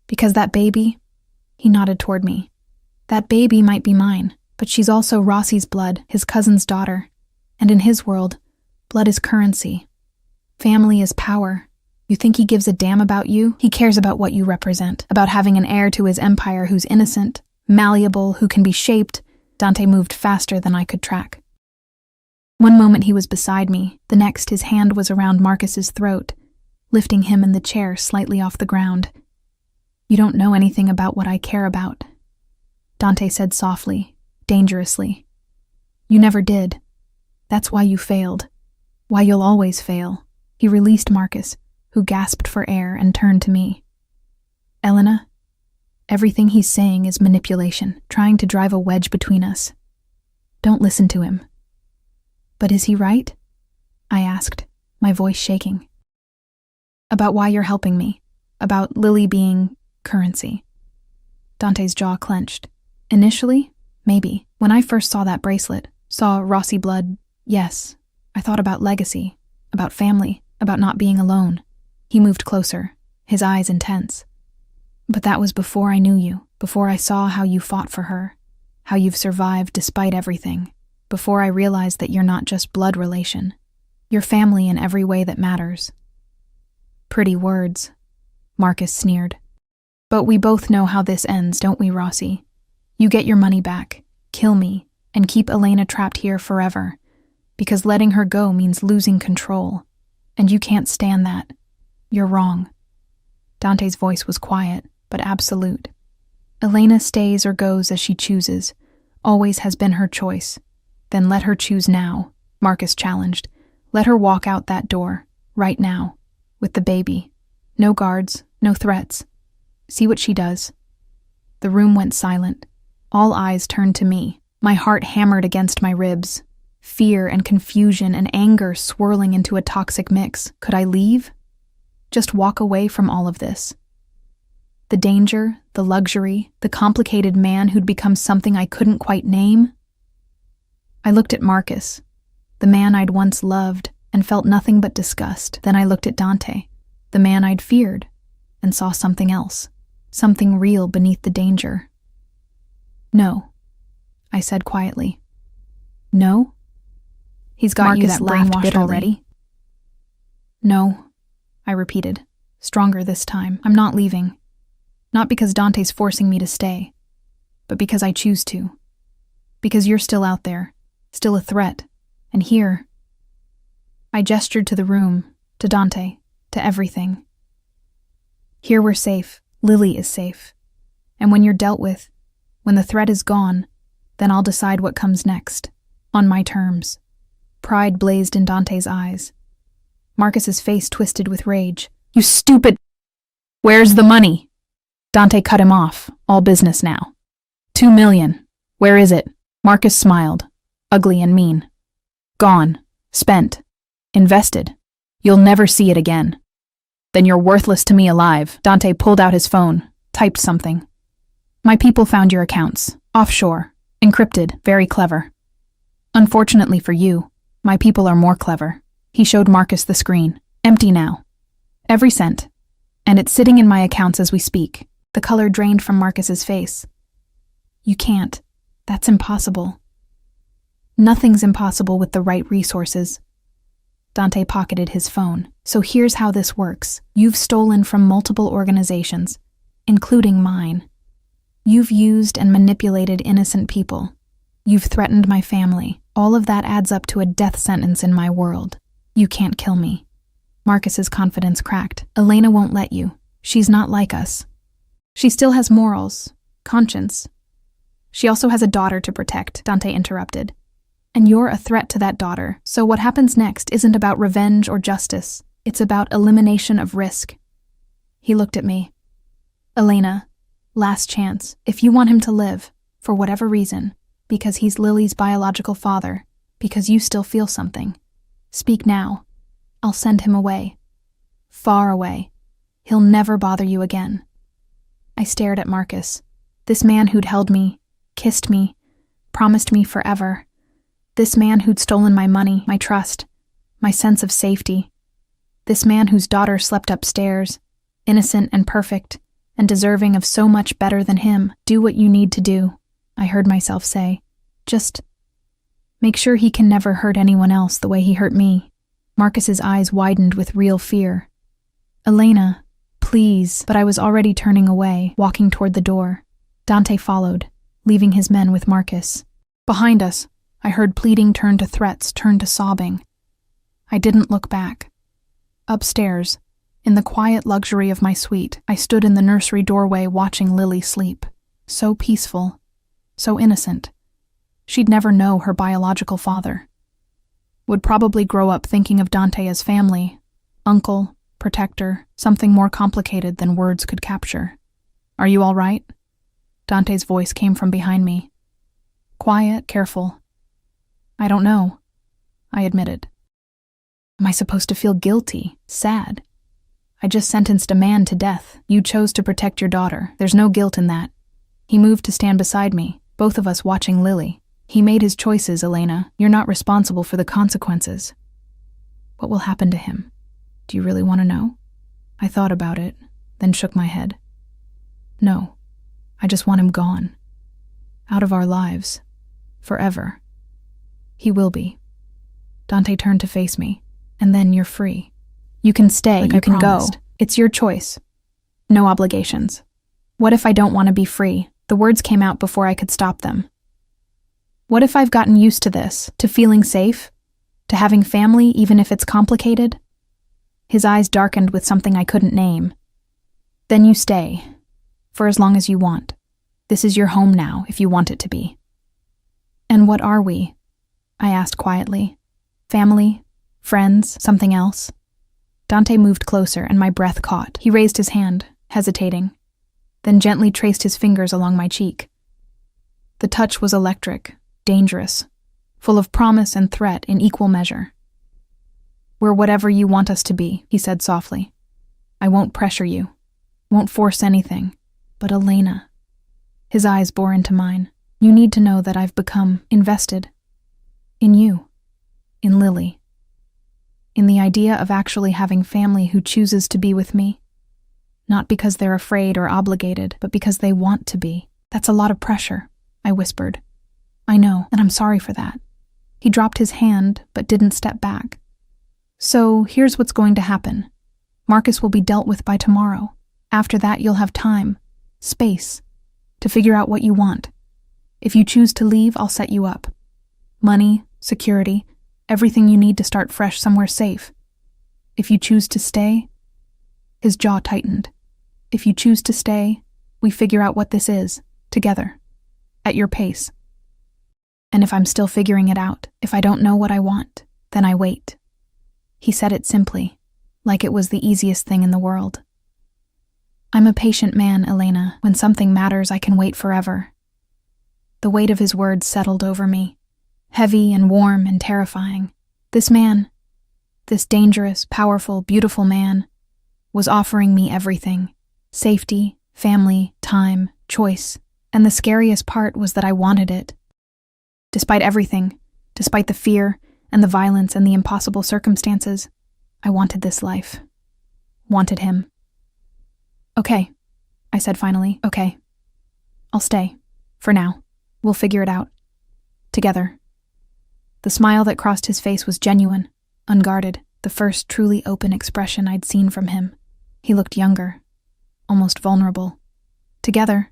Because that baby," he nodded toward me, "that baby might be mine, but she's also Rossi's blood, his cousin's daughter. And in his world, blood is currency. Family is power. You think he gives a damn about you? He cares about what you represent, about having an heir to his empire who's innocent, malleable, who can be shaped." Dante moved faster than I could track. One moment he was beside me, the next his hand was around Marcus's throat, lifting him in the chair slightly off the ground. "You don't know anything about what I care about," Dante said softly, dangerously. "You never did. That's why you failed. Why you'll always fail." He released Marcus, who gasped for air and turned to me. "Elena, everything he's saying is manipulation, trying to drive a wedge between us. Don't listen to him." "But is he right?" I asked, my voice shaking. "About why you're helping me. About Lily being currency." Dante's jaw clenched. "Initially, maybe. When I first saw that bracelet, saw Rossi blood, yes. I thought about legacy, about family, about not being alone." He moved closer, his eyes intense. "But that was before I knew you, before I saw how you fought for her, how you've survived despite everything, before I realized that you're not just blood relation. You're family in every way that matters." "Pretty words," Marcus sneered. "But we both know how this ends, don't we, Rossi? You get your money back, kill me, and keep Elena trapped here forever, because letting her go means losing control, and you can't stand that. You're wrong." Dante's voice was quiet, but absolute. "Elena stays or goes as she chooses. always has been her choice. Then let her choose now, Marcus challenged. Let her walk out that door, right now, with the baby. No guards, no threats. See what she does. The room went silent. All eyes turned to me. My heart hammered against my ribs. Fear and confusion and anger swirling into a toxic mix. Could I leave? Just walk away from all of this? The danger, the luxury, the complicated man who'd become something I couldn't quite name? I looked at Marcus, the man I'd once loved, and felt nothing but disgust. Then I looked at Dante, the man I'd feared, and saw something else, something real beneath the danger. No, I said quietly. No? He's got
Marcus
you that brainwashed
bitterly.
already? No, I repeated, stronger this time. I'm not leaving. Not because Dante's forcing me to stay, but because I choose to. Because you're still out there, still a threat, and here. I gestured to the room, to Dante, to everything. Here we're safe. Lily is safe. And when you're dealt with, when the threat is gone, then I'll decide what comes next, on my terms. Pride blazed in Dante's eyes. Marcus's face twisted with rage. You stupid! Where's the money? Dante cut him off, all business now. 2 million. Where is it? Marcus smiled, ugly and mean. Gone. Spent. Invested. You'll never see it again. Then you're worthless to me alive. Dante pulled out his phone, typed something. My people found your accounts. Offshore. Encrypted. Very clever. Unfortunately for you, my people are more clever. He showed Marcus the screen. Empty now. Every cent. And it's sitting in my accounts as we speak. The color drained from Marcus's face. You can't. That's impossible. Nothing's impossible with the right resources. Dante pocketed his phone. So here's how this works. You've stolen from multiple organizations, including mine. You've used and manipulated innocent people. You've threatened my family. All of that adds up to a death sentence in my world. You can't kill me. Marcus's confidence cracked. Elena won't let you. She's not like us. She still has morals, conscience. She also has a daughter to protect, Dante interrupted. And you're a threat to that daughter, so what happens next isn't about revenge or justice. It's about elimination of risk. He looked at me. Elena, last chance. If you want him to live, for whatever reason, because he's Lily's biological father, because you still feel something, speak now. I'll send him away. Far away. He'll never bother you again. I stared at Marcus, this man who'd held me, kissed me, promised me forever. This man who'd stolen my money, my trust, my sense of safety. This man whose daughter slept upstairs, innocent and perfect, and deserving of so much better than him. Do what you need to do, I heard myself say. Just make sure he can never hurt anyone else the way he hurt me. Marcus's eyes widened with real fear. Elena, please, but I was already turning away, walking toward the door. Dante followed, leaving his men with Marcus. Behind us, I heard pleading turn to threats, turn to sobbing. I didn't look back. Upstairs, in the quiet luxury of my suite, I stood in the nursery doorway watching Lily sleep. So peaceful, so innocent. She'd never know her biological father. Would probably grow up thinking of Dante as family, uncle, protector, something more complicated than words could capture. Are you all right? Dante's voice came from behind me. Quiet, careful. I don't know, I admitted. Am I supposed to feel guilty, sad? I just sentenced a man to death. You chose to protect your daughter. There's no guilt in that. He moved to stand beside me, both of us watching Lily. He made his choices, Elena. You're not responsible for the consequences. What will happen to him? Do you really want to know? I thought about it, then shook my head. No, I just want him gone. Out of our lives. Forever. He will be. Dante turned to face me. And then you're free. You can stay, you can go. It's your choice. No obligations. What if I don't want to be free? The words came out before I could stop them. What if I've gotten used to this, to feeling safe, to having family even if it's complicated? His eyes darkened with something I couldn't name. Then you stay, for as long as you want. This is your home now, if you want it to be. And what are we? I asked quietly. Family? Friends? Something else? Dante moved closer and my breath caught. He raised his hand, hesitating, then gently traced his fingers along my cheek. The touch was electric, dangerous, full of promise and threat in equal measure. "We're whatever you want us to be," he said softly. "I won't pressure you, won't force anything, but Elena." His eyes bore into mine. "You need to know that I've become invested. In you. In Lily. In the idea of actually having family who chooses to be with me. Not because they're afraid or obligated, but because they want to be. That's a lot of pressure," I whispered. "I know, and I'm sorry for that." He dropped his hand, but didn't step back. "So here's what's going to happen. Marcus will be dealt with by tomorrow. After that, you'll have time, space, to figure out what you want. If you choose to leave, I'll set you up. Money, security, everything you need to start fresh somewhere safe. If you choose to stay..." His jaw tightened. "If you choose to stay, we figure out what this is, together, at your pace. And if I'm still figuring it out, if I don't know what I want, then I wait." He said it simply, like it was the easiest thing in the world. I'm a patient man, Elena. When something matters, I can wait forever. The weight of his words settled over me, heavy and warm and terrifying. This man, this dangerous, powerful, beautiful man, was offering me everything: safety, family, time, choice, and the scariest part was that I wanted it. Despite everything, despite the fear and the violence and the impossible circumstances, I wanted this life. Wanted him. "Okay," I said finally. "Okay. I'll stay. For now. We'll figure it out. Together." The smile that crossed his face was genuine, unguarded, the first truly open expression I'd seen from him. He looked younger, almost vulnerable. "Together,"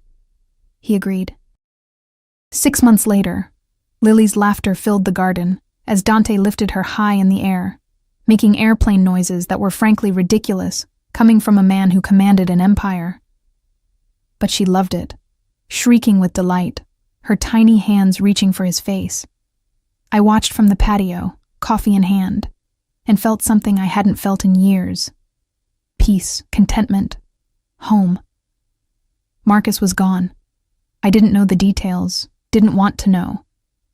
he agreed. 6 months later, Lily's laughter filled the garden as Dante lifted her high in the air, making airplane noises that were frankly ridiculous, coming from a man who commanded an empire. But she loved it, shrieking with delight, her tiny hands reaching for his face. I watched from the patio, coffee in hand, and felt something I hadn't felt in years. Peace, contentment, home. Marcus was gone. I didn't know the details, didn't want to know,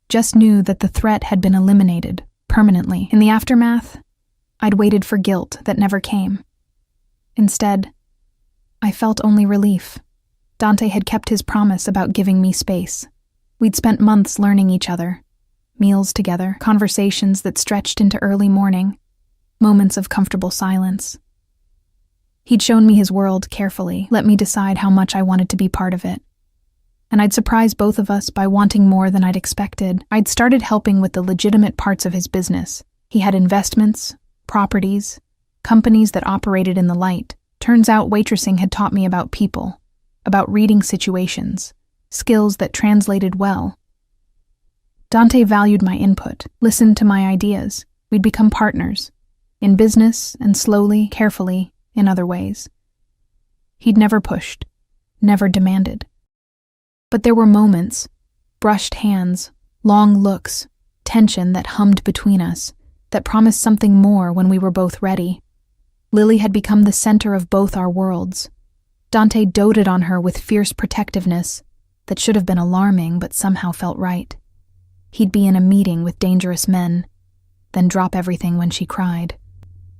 just knew that the threat had been eliminated, permanently. In the aftermath, I'd waited for guilt that never came. Instead, I felt only relief. Dante had kept his promise about giving me space. We'd spent months learning each other, meals together, conversations that stretched into early morning, moments of comfortable silence. He'd shown me his world carefully, let me decide how much I wanted to be part of it. And I'd surprised both of us by wanting more than I'd expected. I'd started helping with the legitimate parts of his business. He had investments, properties, companies that operated in the light. Turns out waitressing had taught me about people, about reading situations, skills that translated well. Dante valued my input, listened to my ideas. We'd become partners, in business and slowly, carefully, in other ways. He'd never pushed, never demanded. But there were moments, brushed hands, long looks, tension that hummed between us, that promised something more when we were both ready. Lily had become the center of both our worlds. Dante doted on her with fierce protectiveness that should have been alarming but somehow felt right. He'd be in a meeting with dangerous men, then drop everything when she cried.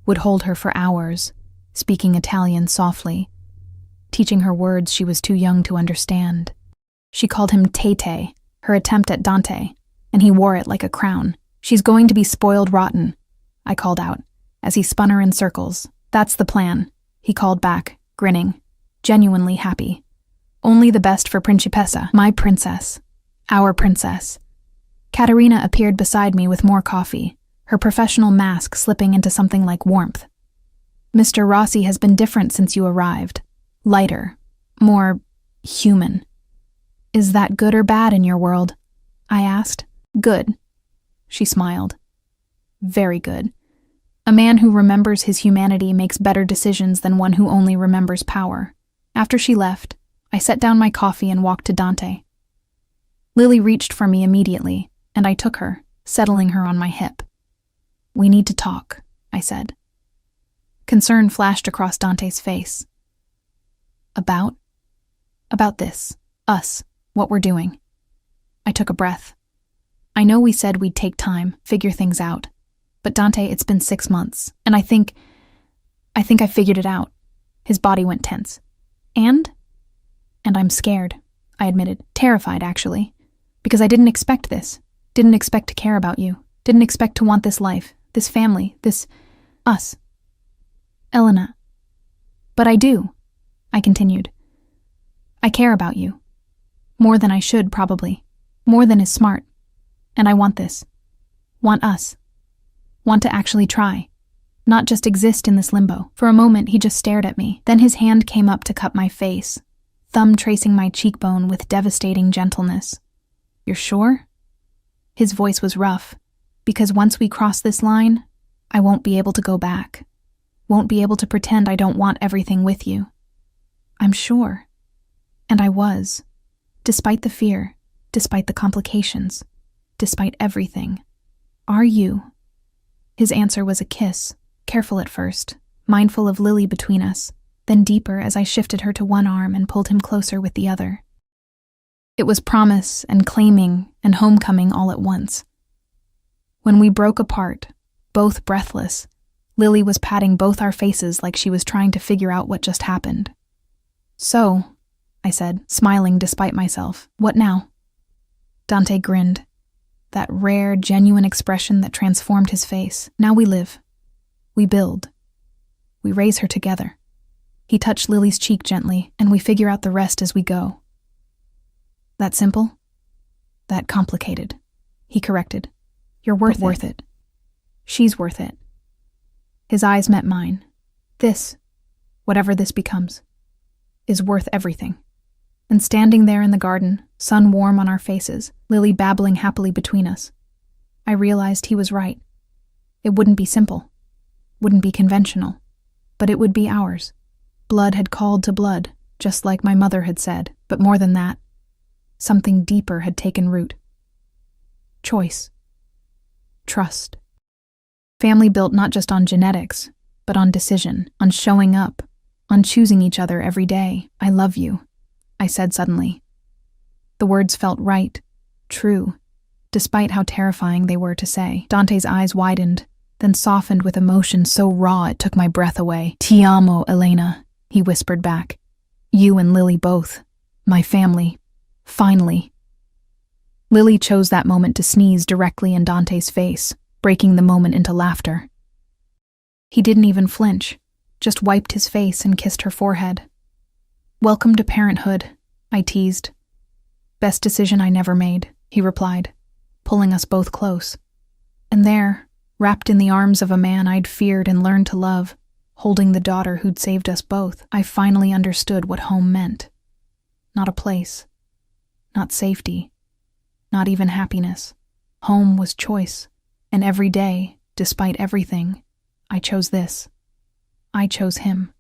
Would hold her for hours, speaking Italian softly, teaching her words she was too young to understand. She called him Tete, her attempt at Dante, and he wore it like a crown. "She's going to be spoiled rotten," I called out, as he spun her in circles. "That's the plan," he called back, grinning, genuinely happy. "Only the best for Principessa, my princess, our princess." Katerina appeared beside me with more coffee, her professional mask slipping into something like warmth. "Mr. Rossi has been different since you arrived. Lighter, more human." "Is that good or bad in your world?" I asked. "Good," she smiled. "Very good. A man who remembers his humanity makes better decisions than one who only remembers power." After she left, I set down my coffee and walked to Dante. Lily reached for me immediately, and I took her, settling her on my hip. "We need to talk," I said. Concern flashed across Dante's face. About this. Us. What we're doing." I took a breath. "I know we said we'd take time, figure things out. But Dante, it's been 6 months, and I think I figured it out." His body went tense. And I'm scared," I admitted. Terrified, actually. Because I didn't expect this. Didn't expect to care about you. Didn't expect to want this life, this family, this us. "Elena." "But I do," I continued. "I care about you. More than I should, probably. More than is smart. And I want this. Want us. Want to actually try. Not just exist in this limbo." For a moment, he just stared at me. Then his hand came up to cup my face, thumb tracing my cheekbone with devastating gentleness. "You're sure?" His voice was rough. "Because once we cross this line, I won't be able to go back. Won't be able to pretend I don't want everything with you." "I'm sure." And I was. Despite the fear, despite the complications, despite everything. "Are you?" His answer was a kiss, careful at first, mindful of Lily between us, then deeper as I shifted her to one arm and pulled him closer with the other. It was promise and claiming and homecoming all at once. When we broke apart, both breathless, Lily was patting both our faces like she was trying to figure out what just happened. "So," I said, smiling despite myself, "what now?" Dante grinned, that rare, genuine expression that transformed his face. "Now we live. We build. We raise her together." He touched Lily's cheek gently, and we figure out the rest as we go. "That simple? That complicated," he corrected. "You're worth it. She's worth it." His eyes met mine. "This, whatever this becomes, is worth everything." And standing there in the garden, sun warm on our faces, Lily babbling happily between us, I realized he was right. It wouldn't be simple, wouldn't be conventional, but it would be ours. Blood had called to blood, just like my mother had said, but more than that, something deeper had taken root. Choice. Trust. Family built not just on genetics, but on decision, on showing up, on choosing each other every day. "I love you," I said suddenly. The words felt right, true, despite how terrifying they were to say. Dante's eyes widened, then softened with emotion so raw it took my breath away. "Ti amo, Elena," he whispered back. "You and Lily both. My family. Finally." Lily chose that moment to sneeze directly in Dante's face, breaking the moment into laughter. He didn't even flinch, just wiped his face and kissed her forehead. "Welcome to parenthood," I teased. "Best decision I never made," he replied, pulling us both close. And there, wrapped in the arms of a man I'd feared and learned to love, holding the daughter who'd saved us both, I finally understood what home meant. Not a place. Not safety. Not even happiness. Home was choice, and every day, despite everything, I chose this. I chose him.